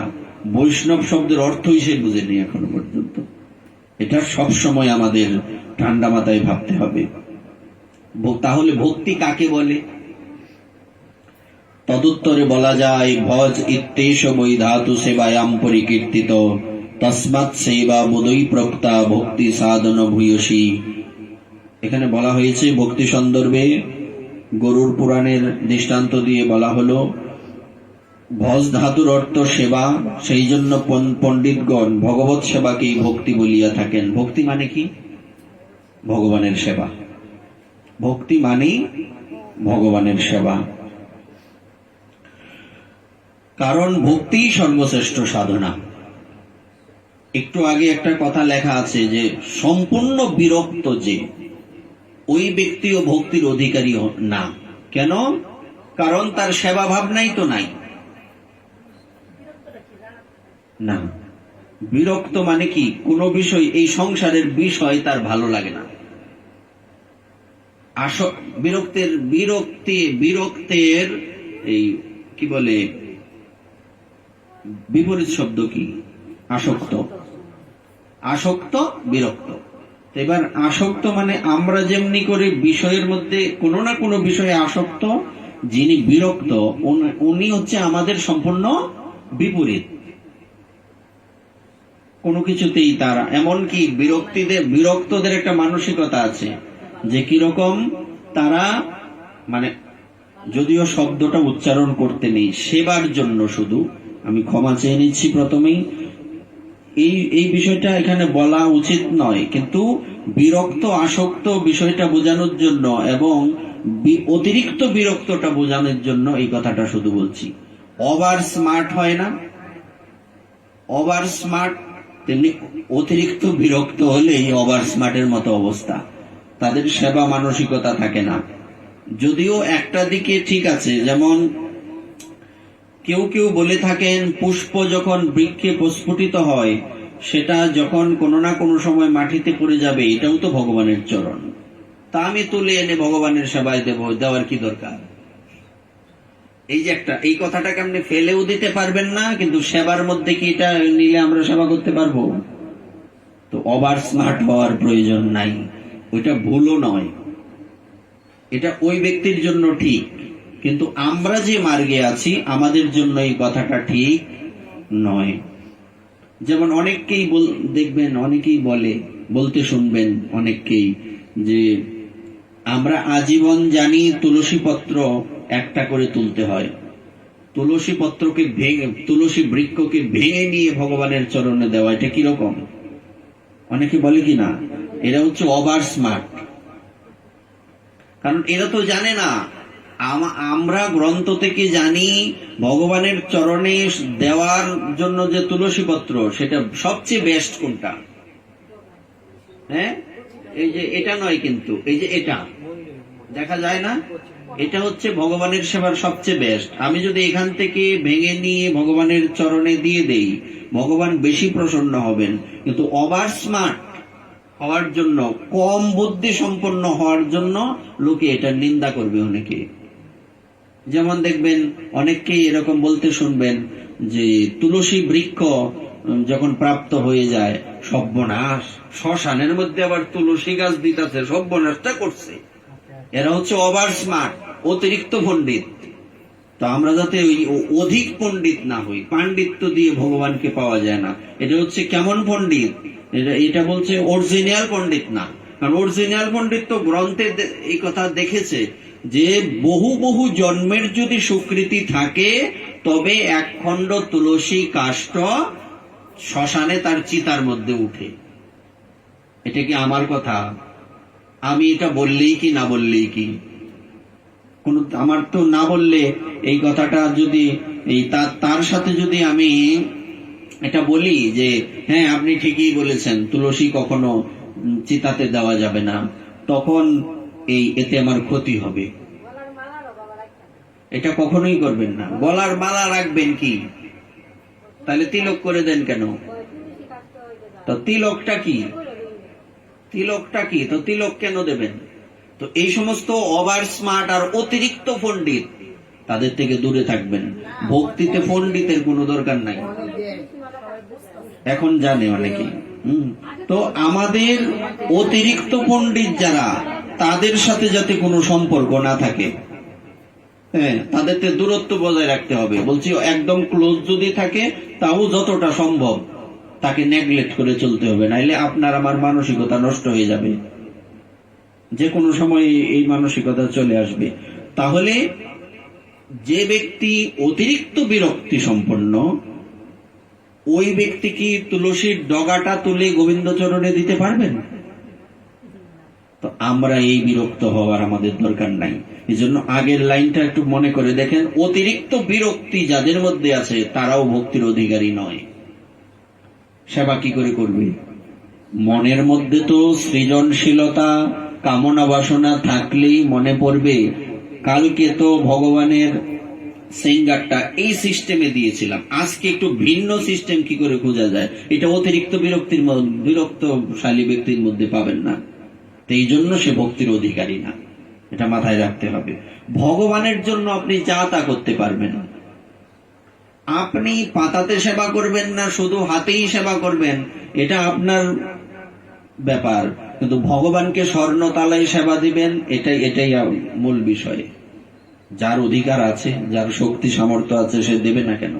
[SPEAKER 1] বৈষ্ণব শব্দের অর্থই সে বুঝেনি এখনো পর্যন্ত। এটা সব সময় আমাদের ঠান্ডা মাথায় ভাবতে হবে। তাহলে ভক্তি কাকে বলে? তদুত্তরে বলা যায়, ভজ ইত্যেষ বৈ ধাতু সেবায়াম পরিকীর্তিত, তস্মাৎ সেবা বোধই প্রক্তা ভক্তি সাধন ভূয়সী। এখানে বলা হয়েছে ভক্তি সন্দর্ভে গরুর পুরাণের দৃষ্টান্ত দিয়ে বলা হলো, ভজ ধাতুর অর্থ সেবা, সেই জন্য পণ্ডিতগণ ভগবত সেবাকেই ভক্তি বলিয়া থাকেন। ভক্তি মানে কি? ভগবানের সেবা। ভক্তি মানে ভগবানের সেবা, কারণ ভক্তি সর্বশ্রেষ্ঠ সাধনা। একটু আগে একটা কথা লেখা আছে যে সম্পূর্ণ বিরক্ত যে, ওই ব্যক্তিও ভক্তির অধিকারী না। কেন? কারণ তার সেবা ভাবনাই তো নাই। না, বিরক্ত মানে কি? কোন বিষয়, এই সংসারের বিষয় তার ভালো লাগে না। বিরক্তের এই কি বলে, বিপরীত শব্দ কি? আসক্ত। আসক্ত, বিরক্ত। এবার আসক্ত মানে আমরা যেমনি করে বিষয়ের মধ্যে কোনো না কোনো বিষয়ে আসক্ত, যিনি বিরক্ত উনি হচ্ছে আমাদের সম্পূর্ণ বিপরীত। কোনো কিছুতেই তারা, এমনকি বিরক্তদের একটা মানসিকতা আছে যে কিরকম তারা, মানে যদিও শব্দটা উচ্চারণ করতে নেই, সেবার জন্য শুধু আমি ক্ষমা চেয়ে নিচ্ছি প্রথমেই, এই বিষয়টা এখানে বলা উচিত নয়, কিন্তু বিরক্ত আসক্ত বিষয়টা বোঝানোর জন্য এবং অতিরিক্ত বিরক্তটা বোঝানোর জন্য এই কথাটা শুধু বলছি। ওভার স্মার্ট হয় না, ওভার স্মার্ট, তেমনি অতিরিক্ত বিরক্ত হলেই ওভার স্মার্টের মতো অবস্থা, তাদের সেবা মানসিকতা থাকে না। যদিও একটা দিকে ঠিক আছে, যেমন কেউ কেউ বলে থাকেন পুষ্প যখন বৃক্ষে প্রস্ফুটিত হয়, সেটা যখন কোনো না কোনো সময় মাটিতে পড়ে যাবে, এটাও তো ভগবানের চরণ, তা আমি তুলে এনে ভগবানের সেবায় দেওয়ার কি দরকার? এই যে একটা, এই কথাটাকে আপনি ফেলেও দিতে পারবেন না, কিন্তু সেবার মধ্যে কি এটা নিলে আমরা সেবা করতে পারবো? তো ওভার স্মার্ট হওয়ার প্রয়োজন নাই, ওইটা ভুলও নয়, এটা ওই ব্যক্তির জন্য ঠিক, কিন্তু আমরা যে মার্গে আছি আমাদের জন্য এই কথাটা ঠিক নয়। যেমন অনেককেই দেখবেন, অনেকেই বলতে শুনবেন অনেককেই যে আমরা আজীবন জানি তুলসী পত্র একটা করে তুলতে হয়, তুলসী পত্রকে ভেঙে, তুলসী বৃক্ষকে ভেঙে নিয়ে ভগবানের চরণে দেওয়া, এটা কিরকম? অনেকে বলে কি না, এরা হচ্ছে ওভার স্মার্ট। কারণ এরা তো জানে না, আমরা গ্রন্থ থেকে জানি ভগবানের চরণে দেওয়ার জন্য যে তুলসী পত্র, সেটা সবচেয়ে বেস্ট কোনটা? হ্যাঁ, এই যে এটা নয়, কিন্তু এই যে এটা দেখা যায় না, এটা হচ্ছে ভগবানের সেবার সবচেয়ে বেস্ট। আমি যদি এখান থেকে ভেঙে নিয়ে ভগবানের চরণে দিয়ে দেই, ভগবান বেশি প্রসন্ন হবেন। কিন্তু ওভার স্মার্ট হওয়ার জন্য, কম বুদ্ধি সম্পন্ন হওয়ার জন্য লোকে এটা নিন্দা করবে অনেকে। যেমন দেখবেন অনেককেই এরকম বলতে শুনবেন যে তুলসী বৃক্ষ যখন প্রাপ্ত হয়ে যায়, সর্বনাশ, শ্মশানের মধ্যে আবার তুলসী গাছ দিতেছে, সর্বনাশটা করছে। এরা হচ্ছে ওভার স্মার্ট, অতিরিক্ত পণ্ডিত। তো আমরা যাতে ওই অধিক পণ্ডিত না হই, পাণ্ডিত্য দিয়ে ভগবানকে পাওয়া যায় না। এটা হচ্ছে কেমন পণ্ডিত, এটা বলছে অরিজিনাল পণ্ডিত না। কারণ অরিজিনাল পণ্ডিত তো গ্রন্থে এই কথা দেখেছে যে বহু বহু জন্মের যদি স্বীকৃতি থাকে তবে এক খণ্ড তুলসী কাষ্ঠ শ্মশানে তার চিতার মধ্যে উঠে। এটা কি আমার কথা? আমি এটা বললেই কি না বললেই কি? কোন আমার তো না বললে এই কথাটা যদি তার সাথে যদি আমি এটা বলি যে হ্যাঁ আপনি ঠিকই বলেছেন, তুলসী কখনো চিতাতে দেওয়া যাবে না, তখন এতে আমার ক্ষতি হবে। এটা কখনোই করবেন না। গলার মালা রাখবেন কি? তাহলে তিলক করে দেন কেন? তো তিলকটা কি? তিলকটা কি? তো তিলক কেন দেবেন? তো এই সমস্ত ওভার স্মার্ট আর অতিরিক্ত পণ্ডিত, তাদের থেকে দূরে থাকবেন। ভক্তিতে পণ্ডিতের কোনো দরকার নাই, এখন জানে অনেকে। তো আমাদের অতিরিক্ত পণ্ডিত যারা, তাদের সাথে যাতে কোনো সম্পর্ক না থাকে, হ্যাঁ, তাদের দূরত্ব বজায় রাখতে হবে। বলছি একদম ক্লোজ যদি থাকে তাও যতটা সম্ভব তাকে নেগলেক্ট করে চলতে হবে, নাইলে আপনার আমার মানসিকতা নষ্ট হয়ে যাবে। যে কোনো সময় এই মানসিকতা চলে আসবে। তাহলে যে ব্যক্তি অতিরিক্ত বিরক্তি সম্পন্ন, ওই ব্যক্তি কি তুলসীর ডগাটা তুলে গোবিন্দ চরণে দিতে পারবেন? তো আমরা এই বিরক্ত হওয়ার আমাদের দরকার নাই। এই জন্য আগের লাইনটা একটু মনে করে দেখেন, অতিরিক্ত বিরক্তি যাদের মধ্যে আছে তারাও ভক্তির অধিকারী নয়। সেবা কি করে করবে? মনের মধ্যে তো সৃজনশীলতা, কামনা বাসনা থাকলেই মনে পড়বে কালকে তো ভগবানের সিঙ্গারটা এই সিস্টেমে দিয়েছিলাম, আজকে একটু ভিন্ন সিস্টেম কি করে খোঁজা যায়। এটা অতিরিক্ত বিরক্তশালী ব্যক্তির মধ্যে পাবেন না। এই জন্য সে ভক্তির অধিকারী না, এটা মাথায় রাখতে হবে। ভগবানের জন্য আপনি যা তা করতে পারবেন। আপনি পাতাতে সেবা করবেন না, শুধু হাতেই সেবা করবেন, এটা আপনার ব্যাপার। কিন্তু ভগবানকে স্বর্ণতালায় সেবা দিবেন, এটাই মূল বিষয়। যার অধিকার আছে, যার শক্তি সামর্থ্য আছে, সে দেবে না কেন?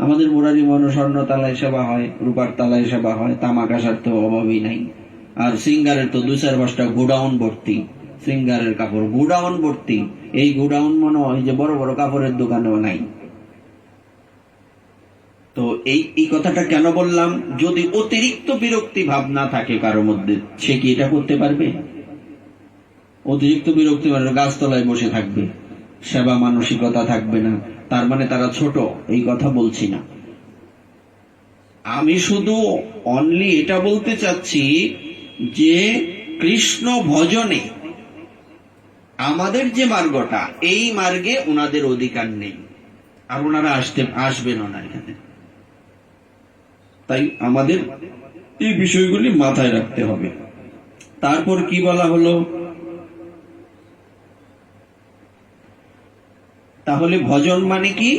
[SPEAKER 1] আমাদের মুরারি মন স্বর্ণতালায় সেবা হয়, রূপার তালায় সেবা হয়, তামাকাশার তো অভাবই নাই। আর সিঙ্গারের তো 2-4-5টা গোডাউন ভর্তি, সিঙ্গারের কাপড় গোডাউন ভর্তি। এই গোডাউন মনে হয় যে বড় বড় কাপড়ের দোকানেও নাই। তো এই কথাটা কেন বললাম? যদি অতিরিক্ত বিরক্তি ভাব না থাকে কারোর মধ্যে, সে কি এটা করতে পারবে? অতিরিক্ত বিরক্তি মানে গাছতলায় বসে থাকবে, সেবা মানসিকতা থাকবে না, তার মানে তারা ছোট, এই কথা বলছি না। আমি শুধু অনলি এটা বলতে চাচ্ছি যে কৃষ্ণ ভজনে আমাদের যে মার্গটা, এই মার্গে ওনাদের অধিকার নেই, আর ওনারা আসবেন না এখানে। তাই আমাদের এই বিষয়গুলি মাথায় রাখতে হবে। তারপর কি বলা হলো? তাহলে ভজন মানে কি?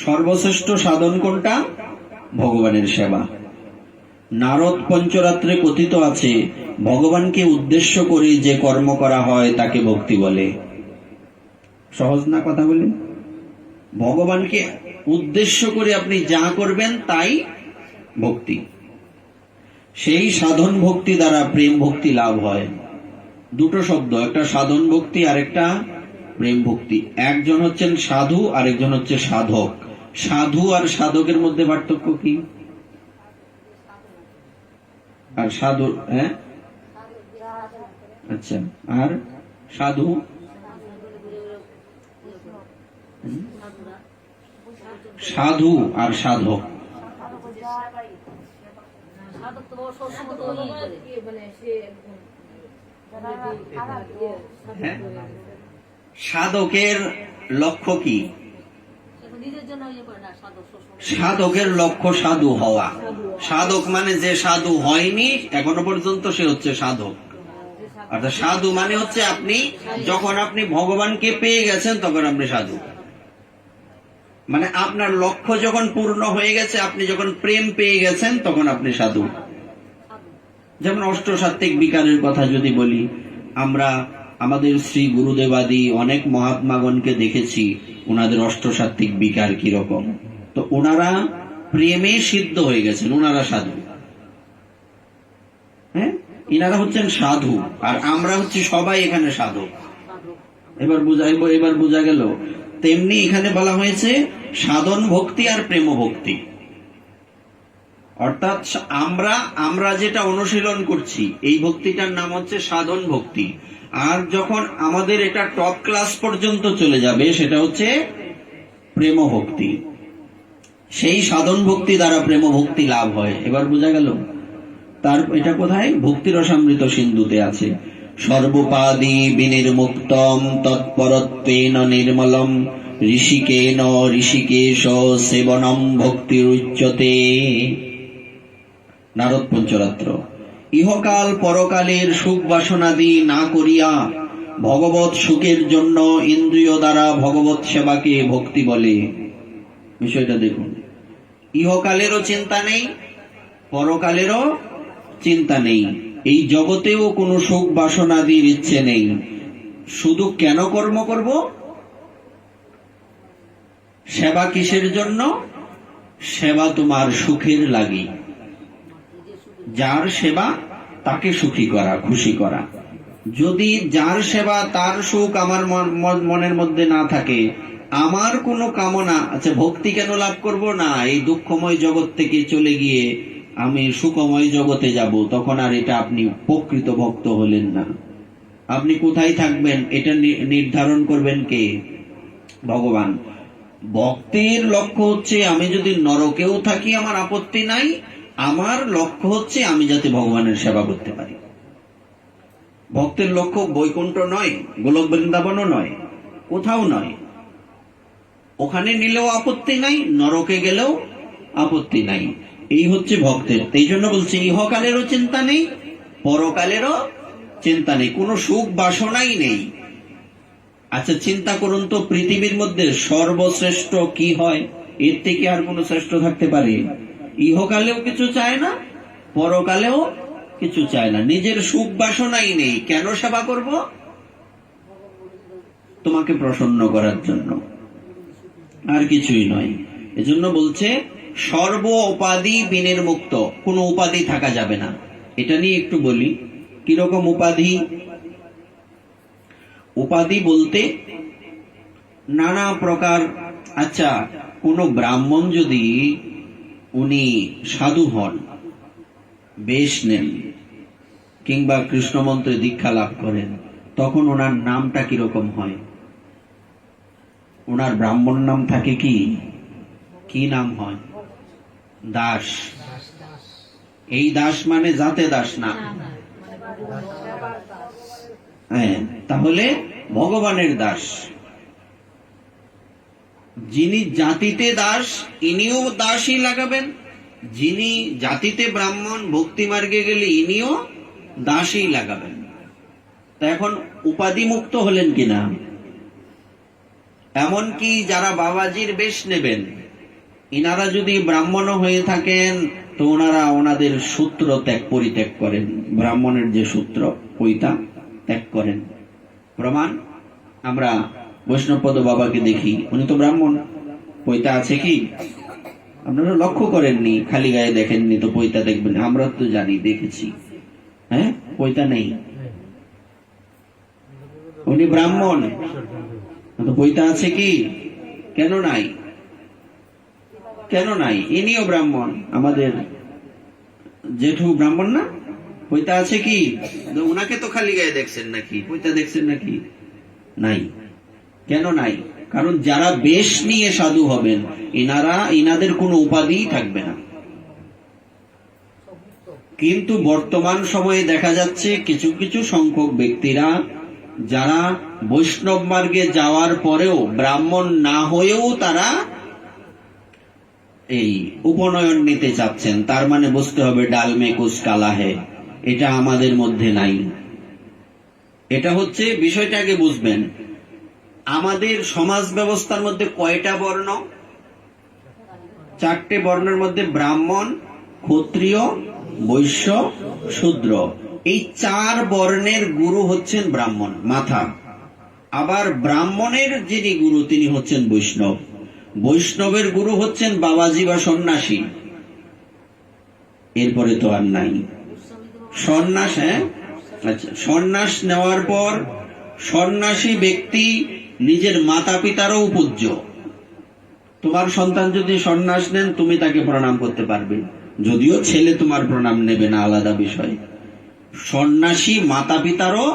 [SPEAKER 1] সর্বশ্রেষ্ঠ সাধন কোনটা? ভগবানের সেবা। নারদ পঞ্চরাত্রে কথিত আছে, ভগবানকে উদ্দেশ্য করে যে কর্ম করা হয় তাকে ভক্তি বলে। সহজ না কথা বলি? ভগবানকে উদ্দেশ্য করে আপনি যা করবেন তাই ভক্তি। সেই সাধন ভক্তি দ্বারা প্রেম ভক্তি লাভ হয়। দুটো শব্দ, একটা সাধন ভক্তি আর একটা প্রেম ভক্তি। একজন হচ্ছেন সাধু, আরেকজন হচ্ছে সাধক। সাধু আর সাধকের মধ্যে পার্থক্য কি? আর সাধু, হ্যাঁ, আচ্ছা, আর সাধু, সাধু আর সাধক। সাধকের লক্ষ্য কি? সাধকের লক্ষ্য সাধু হওয়া। সাধক মানে যে সাধু হয়নি এখনো পর্যন্ত সে হচ্ছে সাধক। অর্থাৎ সাধু মানে হচ্ছে আপনি যখন আপনি ভগবানকে পেয়ে গেছেন তখন আপনি সাধু। মানে আপনার লক্ষ্য যখন পূর্ণ হয়ে গেছে, আপনি যখন প্রেম পেয়ে গেছেন তখন আপনি সাধু। যেমন অষ্টসাত্ত্বিক বিকারের কথা যদি বলি, আমরা আমাদের শ্রী গুরুদেবাদি অনেক মহাত্মাগণকে দেখেছি ওনাদের অষ্টসাত্ত্বিক বিকার কিরকম। তো ওনারা প্রেমে সিদ্ধ হয়ে গেছেন, ওনারা সাধু। হ্যাঁ, ইনারা হচ্ছেন সাধু, আর আমরা হচ্ছি সবাই এখানে সাধু। এবার বোঝা গেল। তেমনি এখানে বলা হয়েছে সাধন ভক্তি আর প্রেম ভক্তি। অর্থাৎ আমরা যেটা অনুশীলন করছি এই ভক্তিটার নাম হচ্ছে সাধন ভক্তি। আর যখন আমাদের এটা টপ ক্লাস পর্যন্ত চলে যাবে সেটা হচ্ছে প্রেম ভক্তি। সেই সাধন ভক্তি দ্বারা প্রেম ভক্তি লাভ হয়। এবার বোঝা গেল। তার এটা কোথায়? ভক্তি রসামৃত সিন্ধুতে আছে। সর্বোপাদি বিনির্মুক্তম তৎপরত্বেন নির্মলম ঋষিকেন ঋষিকেশ সেবনম ভক্তিরুচ্যতে। নারদ পঞ্চরাত্র। ইহকাল পরকালের সুখ বাসনাদি না করিয়া ভগবত সুখের জন্য ইন্দ্রিয় দ্বারা ভগবত সেবাকে ভক্তি বলে। বিষয়টা দেখুন, ইহকালেরও চিন্তা নেই, পরকালেরও চিন্তা নেই, এই জগতেও কোনো সুখ বাসনাদির ইচ্ছে নেই, শুধু কেন কর্ম করব? সেবা কিসের জন্য? সেবা তোমার সুখের লাগি। যার সেবা তাকে সুখী করা, খুশি করা। যদি যার সেবা তার সুখ আমার মনের মধ্যে না থাকে, আমার কোনো কামনা, আচ্ছা ভক্তি কেন লাভ করব না, এই দুঃখময় জগৎ থেকে চলে গিয়ে আমি সুখময় জগতে যাব, তখন আর এটা আপনি প্রকৃত ভক্ত হলেন না। আপনি কোথায় থাকবেন এটা নির্ধারণ করবেন কে? ভগবান। ভক্তের লক্ষ্য হচ্ছে আমি যদি নরকেও থাকি আমার আপত্তি নাই, আমার লক্ষ্য হচ্ছে আমি যাতে ভগবানের সেবা করতে পারি। ভক্তের লক্ষ্য বৈকুণ্ঠ নয়, গোলক বৃন্দাবনও নয়, কোথাও নয়। ওখানে নিলেও আপত্তি নাই, নরকে গেলেও আপত্তি নাই। এই হচ্ছে ভক্তের। এই জন্য বলছি ইহকালেরও চিন্তা নেই, পরকালেরও চিন্তা নেই, কোনো সুখ বাসনাই নেই। আচ্ছা চিন্তা করুন তো, পৃথিবীর মধ্যে সর্বশ্রেষ্ঠ কি হয়? এর থেকে আর কোনো শ্রেষ্ঠ থাকতে পারে? ইহকালেও কিছু চায় না, পরকালেও কিছু চায় না, নিজের সুখ বাসনাই নেই। কেন সেবা করব? তোমাকে প্রসন্ন করার জন্য, আর কিছুই নয়। এজন্য বলছে সর্ব উপাধি বিনির্মুক্ত, কোনো উপাধি থাকা যাবে না। এটা নিয়ে একটু বলি, কিরকম উপাধি? উপাধি বলতে নানা প্রকার। আচ্ছা, কোন ব্রাহ্মণ যদি উনি সাধু হন, বেশ নেন, কিংবা কৃষ্ণ মন্ত্রে দীক্ষা লাভ করেন, তখন ওনার নামটা কিরকম হয়? ওনার ব্রাহ্মণ নাম থাকে কি? কি নাম হয়? দাস। এই দাস মানে জাতে দাস না। হ্যাঁ, তাহলে ভগবানের দাস। যিনি জাতিতে দাস ইনিও দাসই লাগাবেন, যিনি জাতিতে ব্রাহ্মণ ভক্তি মার্গে গেলে ইনিও দাসই লাগাবেন। তা এখন উপাধি মুক্ত হলেন কিনা? এমনকি যারা বাবাজির বেশ নেবেন, ইনারা যদি ব্রাহ্মণ হয়ে থাকেন তো ওনারা ওনাদের সূত্র পরিত্যাগ করেন, ব্রাহ্মণের যে সূত্র ওইটা ত্যাগ করেন। প্রমাণ আমরা বৈষ্ণবপদ বাবাকে দেখি, উনি তো ব্রাহ্মণ, পৈতা আছে কি? আপনারা লক্ষ্য করেননি, খালি গায়ে দেখেননি তো পৈতা দেখবেন? আমরা তো জানি, দেখেছি। হ্যাঁ, পৈতা নেই, উনি ব্রাহ্মণ, তো পৈতা আছে কি? কেন নাই? কেন নাই? ইনিও ব্রাহ্মণ, আমাদের জেঠু ব্রাহ্মণ না? পৈতা আছে কি? ওনাকে তো খালি গায়ে দেখছেন নাকি? পৈতা দেখছেন নাকি? নাই। কেন নাই? কারণ যারা বেশ নিয়ে সাধু হবেন ইনাদের কোনো উপাধি থাকবে না। কিন্তু বর্তমান সময়ে দেখা যাচ্ছে কিছু কিছু সংখ্যক ব্যক্তিরা যারা বৈষ্ণব মার্গে যাওয়ার পরেও ব্রাহ্মণ না হয়েও তারা এই উপনয়ন নিতে চাচ্ছেন, তার মানে বুঝতে হবে ডাল মে কুছ কালা হে, এটা আমাদের মধ্যে নাই। এটা হচ্ছে বিষয়টাকে বুঝবেন। আমাদের সমাজ ব্যবস্থার মধ্যে কয়টা বর্ণ? চারটে বর্ণের মধ্যে ব্রাহ্মণ, ক্ষত্রিয়, বৈশ্য, শূদ্র। এই চার বর্ণের গুরু হচ্ছেন ব্রাহ্মণ, মাথা। আবার ব্রাহ্মণের যিনি গুরু তিনি হচ্ছেন বৈষ্ণব। বৈষ্ণবের গুরু হচ্ছেন বাবাজি বা সন্ন্যাসী। এরপরে তো আর নাই সন্ন্যাস। হ্যাঁ, আচ্ছা, সন্ন্যাস নেওয়ার পর সন্ন্যাসী ব্যক্তি নিজের মাতা পিতারও পূজ্য। তোমার সন্তান যদি সন্ন্যাস নেন তুমি তাকে প্রণাম করতে পারবে, যদিও ছেলে তোমার প্রণাম নেবে না, আলাদা বিষয়। সন্ন্যাসী মাতা পিতারও,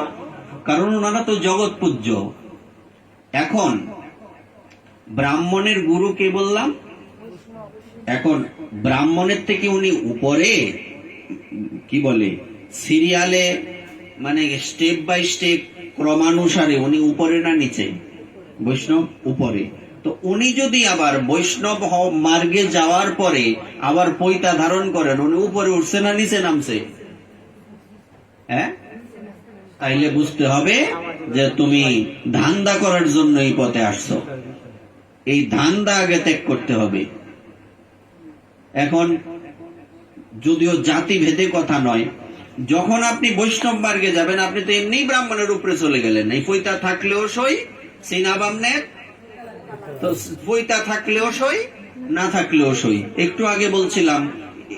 [SPEAKER 1] কারণ ওনারা তো জগৎ পূজ্য। এখন ব্রাহ্মণের গুরু কে বললাম? এখন ব্রাহ্মণের থেকে উনি উপরে, কি বলে, সিরিয়ালে, মানে স্টেপ বাই স্টেপ, ক্রমানুসারে উনি উপরে না নিচে? বৈষ্ণব উপরে। তো উনি যদি আবার বৈষ্ণব মার্গে যাওয়ার পরে আবার পৈতা ধারণ করেন, উনি উপরে উঠছে না নিচে নামছে? হ্যাঁ, তাইলে বুঝতে হবে যে তুমি ধান্দা করার জন্য এই পথে আসছো। এই ধান্দা আগে ত্যাগ করতে হবে। এখন যদিও জাতি ভেদে কথা নয়, যখন আপনি বৈষ্ণব মার্গে যাবেন আপনি তো এমনি ব্রাহ্মণের উপরে চলে গেলেন। এই পৈতা থাকলেও সই, সিনা বামনের তো পৈতা থাকলেও সই, না থাকলেও সই। একটু আগে বলছিলাম,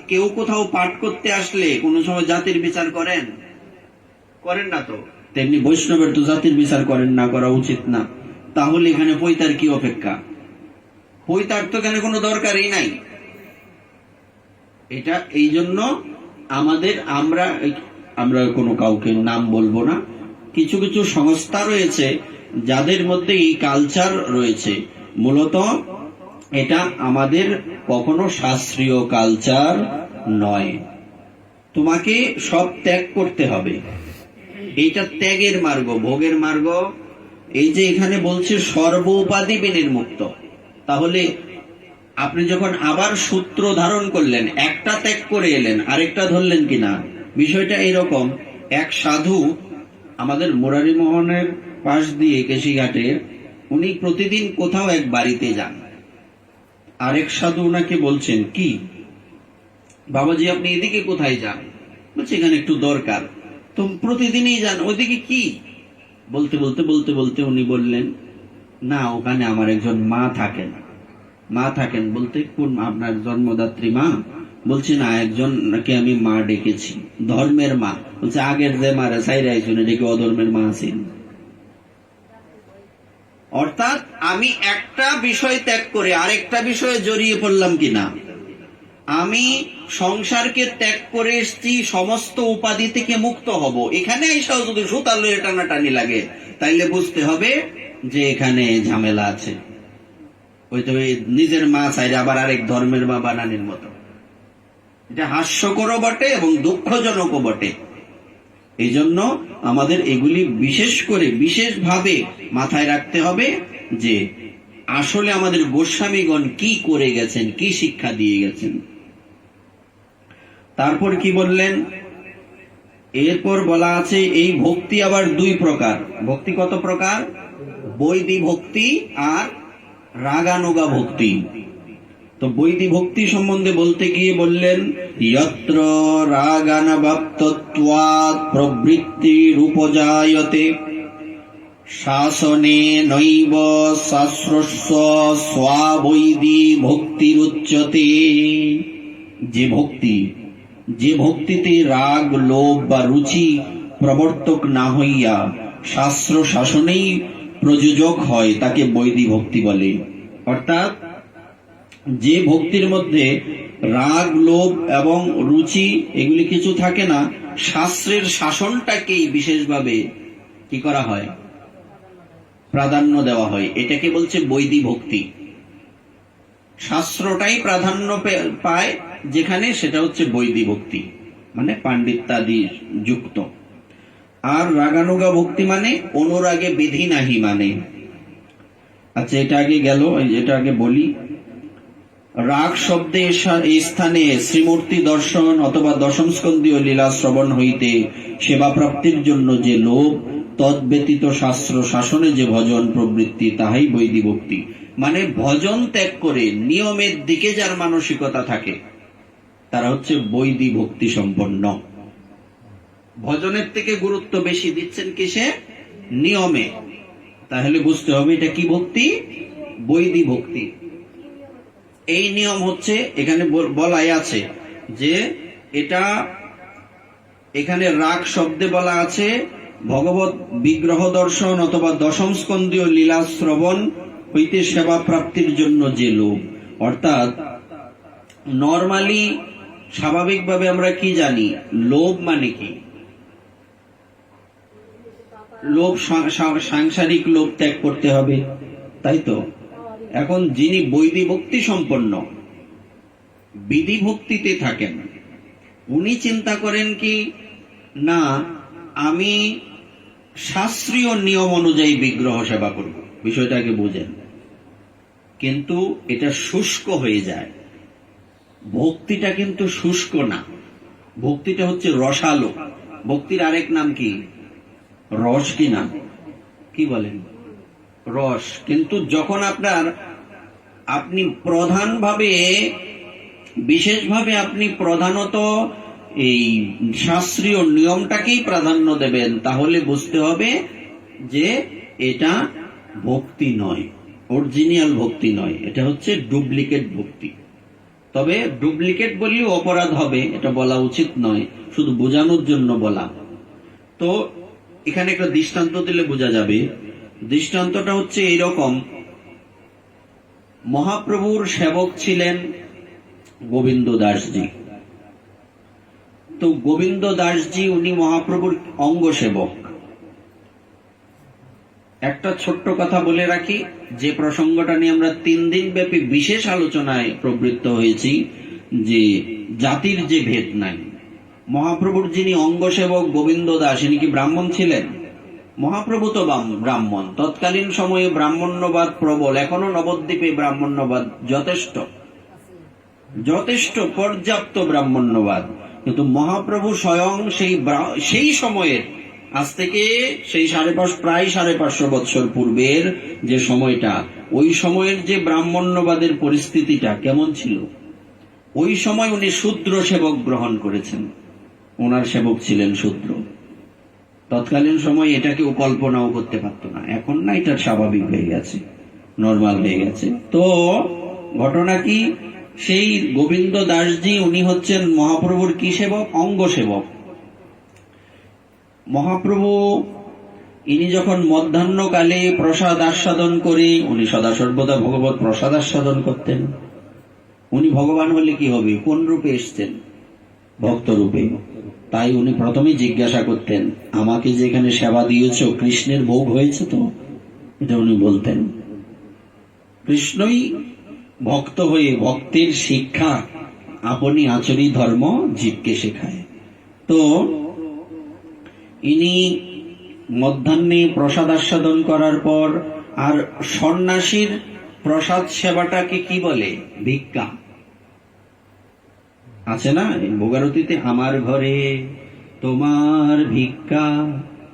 [SPEAKER 1] কেউ কোথাও পাঠ করতে আসলে কোনো সময় জাতির বিচার করেন? করেন না তো। তেমনি বৈষ্ণবের তো জাতির বিচার করেন না, করা উচিত না। তাহলে এখানে পৈতার কি অপেক্ষা? পৈতার তো এখানে কোনো দরকারই নাই। এটা এই জন্য আমাদের, আমরা কোনো কাউকে নাম বলবো না, কিছু কিছু সংস্থা রয়েছে যাদের মধ্যে এই কালচার রয়েছে। মূলত এটা আমাদের কখনো শাস্ত্রীয় কালচার নয়। তোমাকে সব ত্যাগ করতে হবে। এইটা ত্যাগের মার্গ, ভোগের মার্গ। এই যে এখানে বলছে সর্ব উপাধি বিনির্মুক্ত, তাহলে আপনি যখন আবার সূত্র ধারণ করলেন, একটা ত্যাগ করে এলেন, আরেকটা ধরলেন কিনা? বিষয়টা এরকম। এক সাধু আমাদের মুরারি মোহনের পাশ দিয়ে কেশিঘাটে, উনি প্রতিদিন কোথাও এক বাড়িতে যান। আরেক সাধু ওনাকে বলছেন, কি বাবাজি আপনি এদিকে কোথায় যান? বলছে এখানে একটু দরকার। তো প্রতিদিনই যান, ওইদিকে কি? বলতে বলতে বলতে বলতে উনি বললেন, না ওখানে আমার একজন মা থাকেন। মা থাকেন বলতে কোন? আপনার জন্মদাত্রী মা? বলছি না, একজন নাকি আমি মা ডেকেছি, ধর্মের মা। বলছে আগের যে মারা সাইরে আইসুন ডেকে অধর্মের মা আছেন। অর্থাৎ আমি একটা বিষয় ত্যাগ করে আরেকটা বিষয়ে জড়িয়ে পড়লাম কিনা। আমি সংসারকে ত্যাগ করে এসছি সমস্ত উপাধি থেকে মুক্ত হব, এখানে এসেও যদি সুতার লয়ে টানাটানি লাগে তাইলে বুঝতে হবে যে এখানে ঝামেলা আছে। ওই তো নিজের মা চাইলে আবার আরেক ধর্মের মা বানানির মতো। এটা হাস্যকরও বটে এবং দুঃখজনকও বটে। এই জন্য আমাদের এগুলি বিশেষ করে বিশেষভাবে মাথায় রাখতে হবে যে আসলে আমাদের গোস্বামীগণ কি করে গেছেন, কি শিক্ষা দিয়ে গেছেন। তারপর কি বললেন? এরপর বলা আছে এই ভক্তি আবার দুই প্রকার। ভক্তি কত প্রকার? বৈদিক ভক্তি আর রাগানুগা ভক্তি। তো বৈদিক ভক্তি সম্বন্ধে বলতে গিয়ে বললেন, যত্র রাগানবাপ্তত্বাৎ প্রবৃত্তির উপজায়তে শাসনে নৈব শাস্ত্রস্য স্বাবৈদি ভক্তিরুচ্যতে। যে ভক্তিতে রাগ, লোভ বা রুচি প্রবর্তক না হইয়া শাস্ত্র শাসনেই প্রযোজক হয় তাকে বৈদিক ভক্তি বলে। অর্থাৎ যে ভক্তির মধ্যে রাগ, লোভ এবং রুচি এগুলি কিছু থাকে না, শাস্ত্রের শাসনটাকেই বিশেষভাবে কি করা হয়? প্রাধান্য দেওয়া হয়। এটাকে বলছে বৈদিক ভক্তি। শাস্ত্রটাই প্রাধান্য পায় যেখানে, সেটা হচ্ছে বৈদিক ভক্তি, মানে পাণ্ডিত্যাদি যুক্ত। আর রাগানুগা ভক্তি মানে অনুরাগে বিধি নাহি মানে। আচ্ছা এটা আগে গেল, এটা আগে বলি। রাগ শব্দে এই স্থানে শ্রীমূর্তি দর্শন অথবা দশম স্কন্ধীয় লীলা শ্রবণ হইতে সেবা প্রাপ্তির জন্য যে লোভ, তদ্ব্যতীত শাস্ত্র শাসনে যে ভজন প্রবৃত্তি, তাহাই বৈদি ভক্তি। মানে ভজন ত্যাগ করে নিয়মের দিকে যার মানসিকতা থাকে তারা হচ্ছে বৈদি ভক্তি সম্পন্ন। ভজনের থেকে গুরুত্ব বেশি দিচ্ছেন কিসে? নিয়মে। তাহলে বুঝতে হবে এটা কি ভক্তি? বৈদি ভক্তি। এই নিয়ম হচ্ছে এখানে বলাই আছে যে এটা এখানে রাগ শব্দে বলা আছে ভগবত বিগ্রহ দর্শন অথবা দশম স্কন্ধীয় লীলা শ্রবণ হইতে সেবা প্রাপ্তির জন্য যে লোভ। অর্থাৎ নরমালি স্বাভাবিকভাবে আমরা কি জানি লোভ মানে কি? লোভ, সাংসারিক লোভ ত্যাগ করতে হবে, তাই তো? এখন যিনি বৈদি ভক্তি সম্পন্ন, বিধি ভক্তিতে থাকেন, উনি চিন্তা করেন কি না আমি শাস্ত্রীয় নিয়ম অনুযায়ী বিগ্রহ সেবা করব। বিষয়টাকে বুঝেন, কিন্তু এটা শুষ্ক হয়ে যায়। ভক্তিটা কিন্তু শুষ্ক না, ভক্তিটা হচ্ছে রসালো। ভক্তির আরেক নাম কি? রস। কি নাম? কি বলেন? রস। কিন্তু যখন আপনি প্রধানভাবে, বিশেষভাবে আপনি প্রধানত এই শাস্ত্রীয় নিয়মটাকেই প্রাধান্য দেবেন, তাহলে বুঝতে হবে যে এটা ভক্তি নয়, অরিজিনাল ভক্তি নয়, এটা হচ্ছে ডুপ্লিকেট ভক্তি। তবে ডুপ্লিকেট বললেও অপরাধ হবে, এটা বলা উচিত নয়, শুধু বোঝানোর জন্য বলা। তো এখানে একটা দৃষ্টান্ত দিলে বোঝা যাবে। দৃষ্টান্তটা হচ্ছে এইরকম, মহাপ্রভুর সেবক ছিলেন গোবিন্দ দাসজি। তো গোবিন্দ দাসজি উনি মহাপ্রভুর অঙ্গ সেবক। একটা ছোট্ট কথা বলে রাখি, যে প্রসঙ্গটা নিয়ে আমরা 3 দিন ব্যাপী বিশেষ আলোচনায় প্রবৃত্ত হয়েছি, যে জাতির যে ভেদ নাই। মহাপ্রভুর যিনি অঙ্গ সেবক গোবিন্দ দাস, ইনি কি ব্রাহ্মণ ছিলেন? মহাপ্রভু তো ব্রাহ্মণ। তৎকালীন সময়ে ব্রাহ্মণ্যবাদ প্রবল, এখনো নবদ্বীপে ব্রাহ্মণ্যবাদ যথেষ্ট, যথেষ্ট পর্যাপ্ত ব্রাহ্মণ্যবাদ। কিন্তু মহাপ্রভু স্বয়ং সেই সময়ের, আজ থেকে সেই প্রায় 550 বছর পূর্বের যে সময়টা, ওই সময়ের যে ব্রাহ্মণ্যবাদের পরিস্থিতিটা কেমন ছিল, ওই সময় উনি শূদ্র সেবক গ্রহণ করেছেন। ওনার সেবক ছিলেন শূদ্র। তৎকালীন সময় এটা কেউ কল্পনাও করতে পারত না। এখন না, এটা স্বাভাবিক হয়ে গেছে, নর্মাল হয়ে গেছে। তো ঘটনা কি, সেই গোবিন্দ দাসজি উনি হচ্ছেন মহাপ্রভুর কি সেবক? অঙ্গ সেবক। মহাপ্রভু ইনি যখন মধ্যাহ্নকালে প্রসাদ আস্বাদন করে, উনি সদা সর্বদা ভগবত প্রসাদ আস্বাদন করতেন। উনি ভগবান হলে কি হবে? কোন রূপে এসছেন? ভক্ত রূপে। তাই উনি প্রথমেই জিজ্ঞাসা করতেন, আমাকে যেখানে সেবা দিয়েছ কৃষ্ণের ভোগ হয়েছে তো? এটা উনি বলতেন। কৃষ্ণই ভক্ত হয়ে ভক্তের শিক্ষা আপনি আচরি ধর্ম জীবকে শেখায়। তো ইনি মধ্যাহ্নে প্রসাদ আস্বাদন করার পর, আর সন্ন্যাসীর প্রসাদ সেবাটাকে কি বলে? ভিক্ষা। আছে না ভোগারতিতে, আমার ঘরে তোমার ভিক্ষা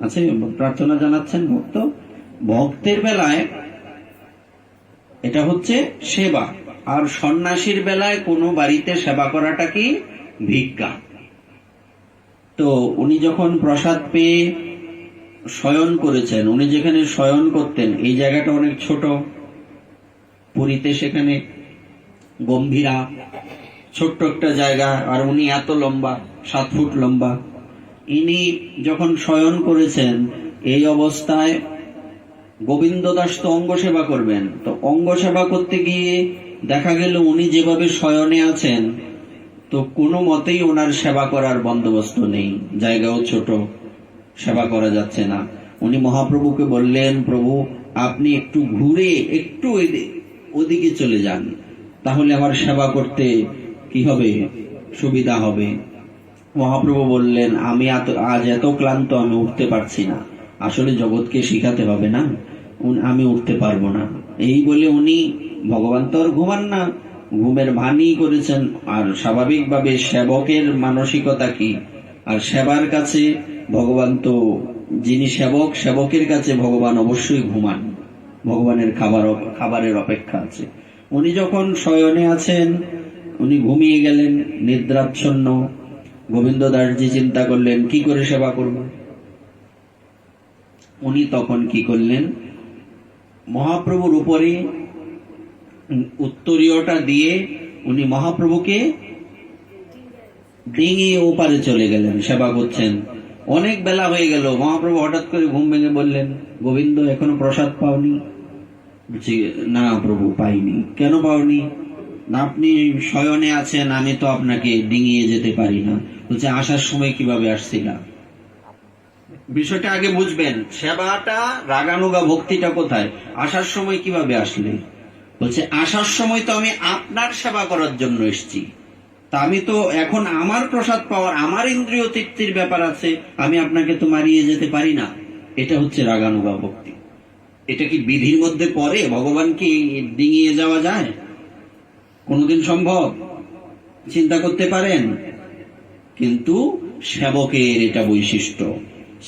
[SPEAKER 1] আছে, প্রার্থনা জানাচ্ছেন ভক্ত। ভক্তের বেলায় এটা হচ্ছে সেবা, আর সন্ন্যাসীর বেলায় কোনো বাড়িতে সেবা করাটা কি? ভিক্ষা। তো উনি যখন প্রসাদ পেয়ে শয়ন করেছেন, উনি যেখানে শয়ন করতেন এই জায়গাটা অনেক ছোট, পুরীতে সেখানে গম্ভীরা ছোট্ট একটা জায়গা, আর উনি এত লম্বা, 7 ফুট লম্বা। ইনি যখন শয়ন করেছেন, এই অবস্থায় গোবিন্দ দাস তো অঙ্গ সেবা করবেন। তো অঙ্গ সেবা করতে গিয়ে দেখা গেল উনি যেভাবে শয়নে আছেন, তো কোনো মতেই ওনার সেবা করার বন্দোবস্ত নেই, জায়গাও ছোট, সেবা করা যাচ্ছে না। উনি মহাপ্রভুকে বললেন, প্রভু আপনি একটু ঘুরে একটু ওদিকে চলে যান, তাহলে আমার সেবা করতে কি হবে? সুবিধা হবে। মহাপ্রভু বললেন, আমি আজ এত ক্লান্ত, আমি উঠতে পারছি না, আসলে জগৎকে শিখাতে হবে না, আমি উঠতে পারবো না। এই বলে উনি, ভগবান তো আর ঘুমান না, ঘুমের ভানই করেছেন। আর স্বাভাবিকভাবে সেবকের মানসিকতা কি? আর সেবার কাছে ভগবান তো, যিনি সেবক, সেবকের কাছে ভগবান অবশ্যই ঘুমান। ভগবানের খাবারের অপেক্ষা আছে। উনি যখন শয়নে আছেন, উনি ঘুমিয়ে গেলেন নিদ্রাচ্ছন্ন। গোবিন্দ দাসজি চিন্তা করলেন কি করে সেবা করব। উনি তখন কি করলেন, মহাপ্রভুর উপরে উত্তরীয়টা দিয়ে উনি মহাপ্রভুকে ডিঙিয়ে ওপারে চলে গেলেন, সেবা করছেন। অনেক বেলা হয়ে গেল, মহাপ্রভু হঠাৎ করে ঘুম ভেঙে বললেন, গোবিন্দ এখনো প্রসাদ পাওনি? না প্রভু, পাইনি। কেন পাওনি? না, আপনি শয়নে আছেন, আমি তো আপনাকে ডিঙিয়ে যেতে পারি না। বলছে আসার সময় কিভাবে আসছিলাম? বিষয়টা আগে বুঝবেন, সেবাটা রাগানুগা ভক্তিটা কোথায়? আসার সময় কিভাবে আসলে? বলছে আসার সময় তো আমি আপনার সেবা করার জন্য এসেছি। তা আমি তো এখন আমার প্রসাদ পাওয়ার, আমার ইন্দ্রিয় তৃপ্তির ব্যাপার আছে, আমি আপনাকে তো মারিয়ে যেতে পারি না। এটা হচ্ছে রাগানুগা ভক্তি। এটা কি বিধির মধ্যে পড়ে? ভগবান কি ডিঙিয়ে যাওয়া যায়? কোনদিন সম্ভব? চিন্তা করতে পারেন? কিন্তু সেবকের এটা বৈশিষ্ট্য।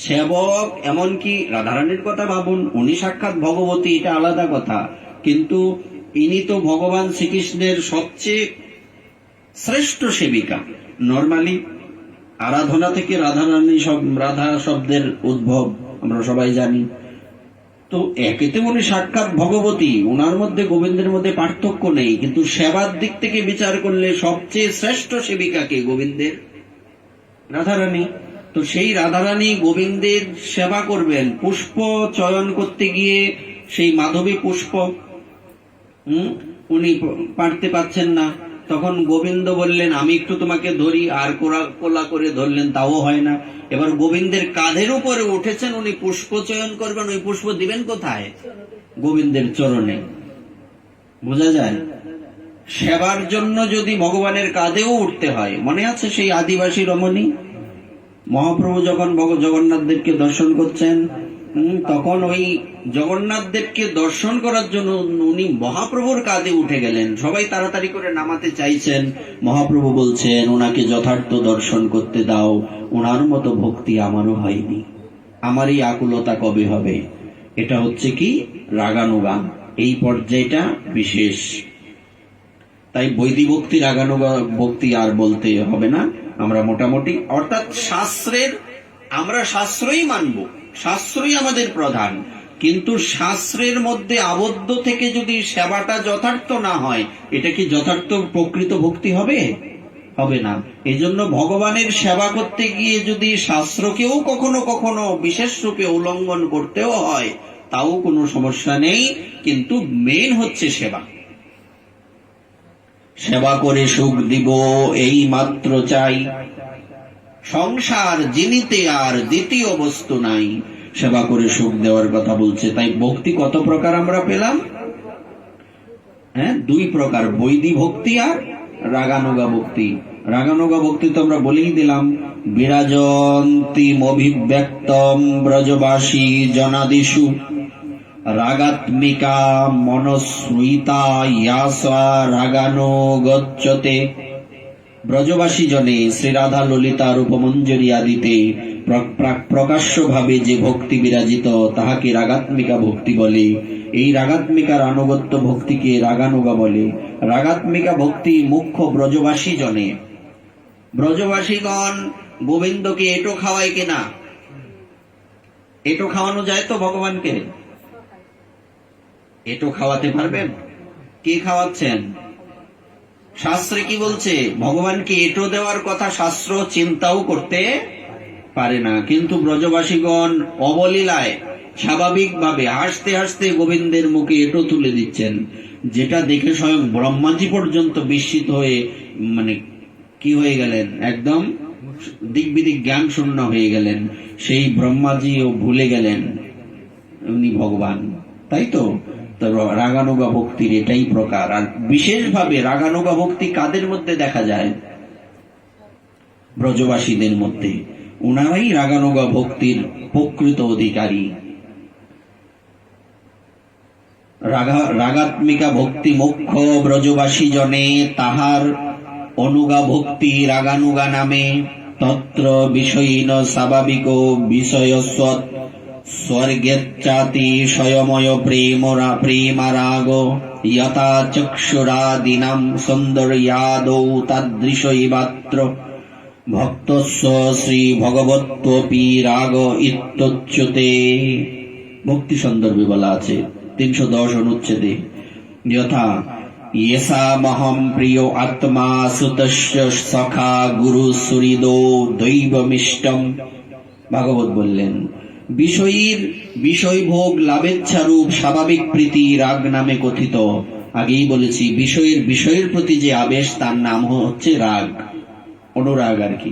[SPEAKER 1] সেবক, এমনকি রাধারানীর কথা ভাবুন, উনি সাক্ষাৎ ভগবতী, এটা আলাদা কথা, কিন্তু ইনি তো ভগবান শ্রীকৃষ্ণের সবচেয়ে শ্রেষ্ঠ সেবিকা। নর্মালি আরাধনা থেকে রাধারানী, রাধা শব্দের উদ্ভব আমরা সবাই জানি। তো একেতে উনি সাক্ষাৎ ভগবতী, ওনার মধ্যে গোবিন্দের মধ্যে পার্থক্য নেই, কিন্তু সেবার দিক থেকে বিচার করলে সবচেয়ে শ্রেষ্ঠ সেবিকাকে গোবিন্দের রাধারানী। তো সেই রাধারানী গোবিন্দের সেবা করবেন, পুষ্প চয়ন করতে গিয়ে সেই মাধবী পুষ্প উনি পারতে পারছেন না। তখন গোবিন্দ বললেন আমি একটু তোমাকে ধরি, আর কোলা করে ধরলেন, তাও হয় না। এবার গোবিন্দের কাঁধের উপরে উঠেছেন, উনি পুষ্প চয়ন করবেন, ওই পুষ্প দিবেন কোথায়? গোবিন্দের চরণে। বোঝা যায়, সেবার জন্য যদি ভগবানের কাঁধেও উঠতে হয়। মনে আছে সেই আদিবাসী রমণী, মহাপ্রভু যখন জগন্নাথ দেবকে দর্শন করছেন, তখন ওই জগন্নাথ দেবকে দর্শন করার জন্য উনি মহাপ্রভুর কাঁধে উঠে গেলেন। সবাই তাড়াতাড়ি করে নামাতে চাইছেন, মহাপ্রভু বলছেন ওনাকে যথার্থ দর্শন করতে দাও, ওনার মতো ভক্তি আমারও হয়নি, আমারই আকুলতা কবে হবে। এটা হচ্ছে কি? রাগানুগা। এই পর্যায়টা বিশেষ। তাই বৈদিক ভক্তি, রাগানুগা ভক্তি আর বলতে হবে না। আমরা মোটামুটি, অর্থাৎ শাস্ত্রের, আমরা শাস্ত্রই মানব, শাস্ত্রই আমাদের প্রধান, কিন্তু শাস্ত্রের মধ্যে আবদ্ধ থেকে যদি সেবাটা যথার্থ না হয়, এটা কি যথার্থ প্রকৃত ভক্তি হবে? হবে না। এই জন্য ভগবানের সেবা করতে গিয়ে যদি শাস্ত্রকেও কখনো কখনো বিশেষ রূপে উল্লঙ্ঘন করতেও হয়, তাও কোনো সমস্যা নেই, কিন্তু মেন হচ্ছে সেবা। সেবা করে সুখ দিব এই মাত্র চাই, সংসার জিনিতে আর দ্বিতীয় বস্তু নাই। সেবা করে সুখ দেওয়ার কথা বলছে। তাই ভক্তি কত প্রকার আমরা পেলাম? দুই প্রকার, বৈদিক ভক্তি আর রাগানুগা ভক্তি। রাগানুগা ভক্তি তো আমরা বলেই দিলাম, বিরাজন্তিম অভিব্যক্তম ব্রজবাসী জনাদিষু রাগাত্মিকা মনস্মৃতা ইয়াসা রাগানো গচ্ছতে। ব্রজবাসী জনে শ্রীরাধা ললিতা রূপমঞ্জরী আদিতে প্রকাশ্যভাবে যে ভক্তি বিরাজিত, তাহাকে রাগাত্মিকা ভক্তি বলে। এই রাগাত্মিকার আনুগত্য ভক্তিকে রাগানুগা বলে। রাগাত্মিকা ভক্তি মুখ্য ব্রজবাসী জনে। ব্রজবাসীগণ গোবিন্দকে এটো খাওয়ায় কিনা? এটো খাওয়ানো যায় তো ভগবানকে? এটো খাওয়াতে পারবেন? কে খাওয়াচ্ছেন? শাস্ত্রে কি বলছে? ভগবানকে এটো দেওয়ার কথা শাস্ত্র চিন্তাও করতে পারে না, কিন্তু ব্রজবাসীগণ অবলীলায় স্বাভাবিকভাবে হাসতে হাসতে গোবিন্দের মুখে এটো তুলে দিচ্ছেন, যেটা দেখে স্বয়ং ব্রহ্মাজি পর্যন্ত বিস্মিত হয়ে কি হয়ে গেলেন, একদম দিক বিদিক জ্ঞান শূন্য হয়ে গেলেন। সেই ব্রহ্মাজিও ভুলে গেলেন উনি ভগবান। তাই তো রাগানুগা ভক্তির এটাই প্রকার। আর বিশেষভাবে রাগানুগা ভক্তি কাদের মধ্যে দেখা যায়? ব্রজবাসীদের মধ্যে। উনারাই রাগানুগা ভক্তির প্রকৃত অধিকারী। রাগাত্মিকা ভক্তি মুখ্য ব্রজবাসী জনে, তাহার অনুগা ভক্তি রাগানুগা নামে। তত্র বিষয়ীন স্বাভাবিক বিষয়স্বৎ স্বর্গেচ্চাতি স্বয়ময় প্রেমারাগ, যথা চক্ষুরাদীনাম সৌন্দর্যাদৌ তাদৃশৈবাত্র ভক্তস্য শ্রী ভগবত্বপি রাগ ইত্যুচ্যতে। ভক্তি সন্দর্ভে বলা আছে 310 অনুচ্ছেদে, যথা येषामहं प्रियो आत्मा सुतस्य सखा गुरु सुहृदो দৈবমিষ্টম। ভাগবত বললেন, বিষয় ভোগ লাভেচ্ছারূপ স্বাভাবিক প্রীতি রাগ নামে কথিত। আগেই বলেছি, বিষয়ের প্রতি যে আবেশ তার নাম হচ্ছে রাগ, অনুরাগ আর কি।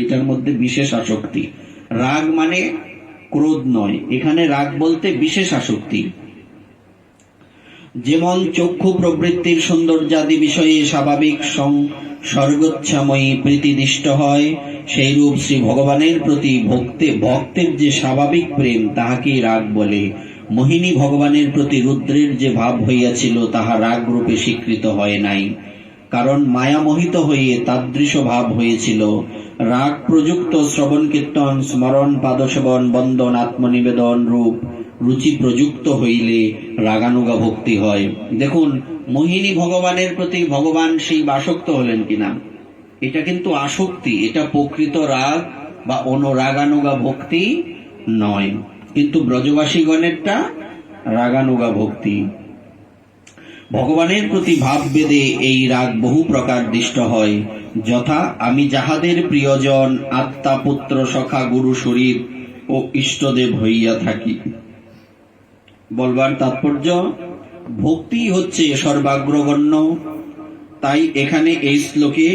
[SPEAKER 1] এটার মধ্যে বিশেষ আসক্তি। রাগ মানে ক্রোধ নয়, এখানে রাগ বলতে বিশেষ আসক্তি। যেমন চক্ষু প্রবৃত্তির সৌন্দর্যাদি বিষয়ে স্বাভাবিক স্বর্গচ্ছাময়ী প্রীতিদিষ্ট হয়, সেইরূপ শ্রী ভগবানের প্রতি ভক্তের যে স্বাভাবিক প্রেম তাহাকেই রাগ বলে। মোহিনী ভগবানের প্রতি রুদ্রের যে ভাব হইয়াছিল তাহা রাগ রূপে স্বীকৃত হয় নাই, কারণ মায়ামোহিত হয়ে তাদৃশ ভাব হয়েছিল। রাগ প্রযুক্ত শ্রবণ কীর্তন স্মরণ পাদসেবন বন্দন আত্মনিবেদন রূপ রুচি প্রযুক্ত হইলে রাগানুগা ভক্তি হয়। দেখুন, মোহিনী ভগবানের প্রতি ভগবান সেই আসক্ত হলেন কিনা, এটা কিন্তু আসক্তি, এটা প্রকৃত রাগ বা অনুরাগানুগা ভক্তি নয়। কিন্তু ব্রজবাসীগণেরটা রাগানুগা ভক্তি। ভগবানের প্রতি ভাবভেদে এই রাগ বহু প্রকার দৃষ্ট হয়, যথা আমি যাহাদের প্রিয়জন আত্মা পুত্র সখা গুরু শরীর ও ইষ্টদেব হইয়া থাকি। বলবার তাৎপর্য, ভক্তি হচ্ছে সর্বাগ্রগণ্য। তাই এখানে এই শ্লোকে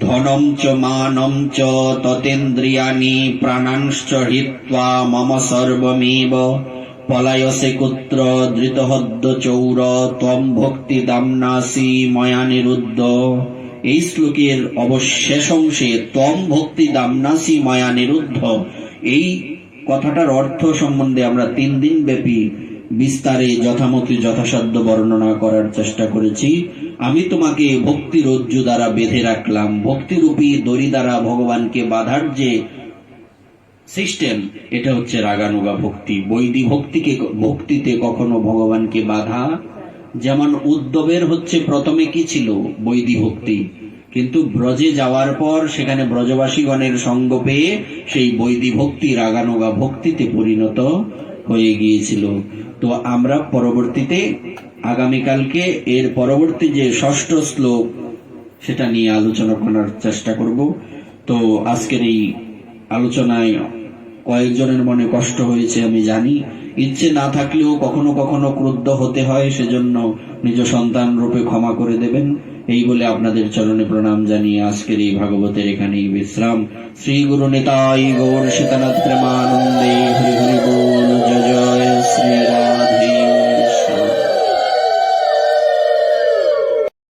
[SPEAKER 1] ধনম চ মানম চ ততেন্দ্রিয়ানি প্রাণাংশ্চ হিত্বা মম সর্বমেব পলায়সে কুত্র ধৃতহদ্দ চৌর ত্বম ভক্তি দামনাসি ময়া নিরুদ্ধ। এই শ্লোকের অবশেষ অংশে ত্বম ভক্তি দামনাসি ময়া নিরুদ্ধ, এই কথাটার অর্থ সম্বন্ধে আমরা 3 দিন ব্যাপী বিস্তারে যথামতি যথাসাধ্য বর্ণনা করার চেষ্টা করেছি। আমি তোমাকে ভক্তি রজ্জু দ্বারা বেঁধে রাখলাম। ভক্তিরূপী দড়ি দ্বারা ভগবানকে বাঁধার যে সিস্টেম, এটা হচ্ছে রাগানুগা ভক্তি। বৈদিক ভক্তিতে কখনো ভগবানকে বাঁধা, যেমন উদ্ধবের হচ্ছে প্রথমে কি ছিল, বৈদিক ভক্তি, কিন্তু ব্রজে যাওয়ার পর সেখানে ব্রজবাসীগণের সঙ্গ পেয়ে সেই বৈদিক ভক্তি রাগানুগা ভক্তিতে পরিণত হয়ে গিয়েছিল। তো আমরা পরবর্তীতে আগামীকালকে এর পরবর্তী যে 6ষ্ঠ শ্লোক সেটা নিয়ে আলোচনা করার চেষ্টা করব। তো আজকের এই আলোচনায় কয়েকজনের মনে কষ্ট হয়েছে আমি জানি, ইচ্ছে না থাকলেও কখনো কখনো ক্রুদ্ধ হতে হয়, সেজন্য নিজ সন্তান রূপে ক্ষমা করে দেবেন। এই বলে আপনাদের চরণে প্রণাম জানিয়ে আজকের এই ভাগবতের এখানেই বিশ্রাম। শ্রী গুরু নিতাই গৌর সীতানাথ প্রেমা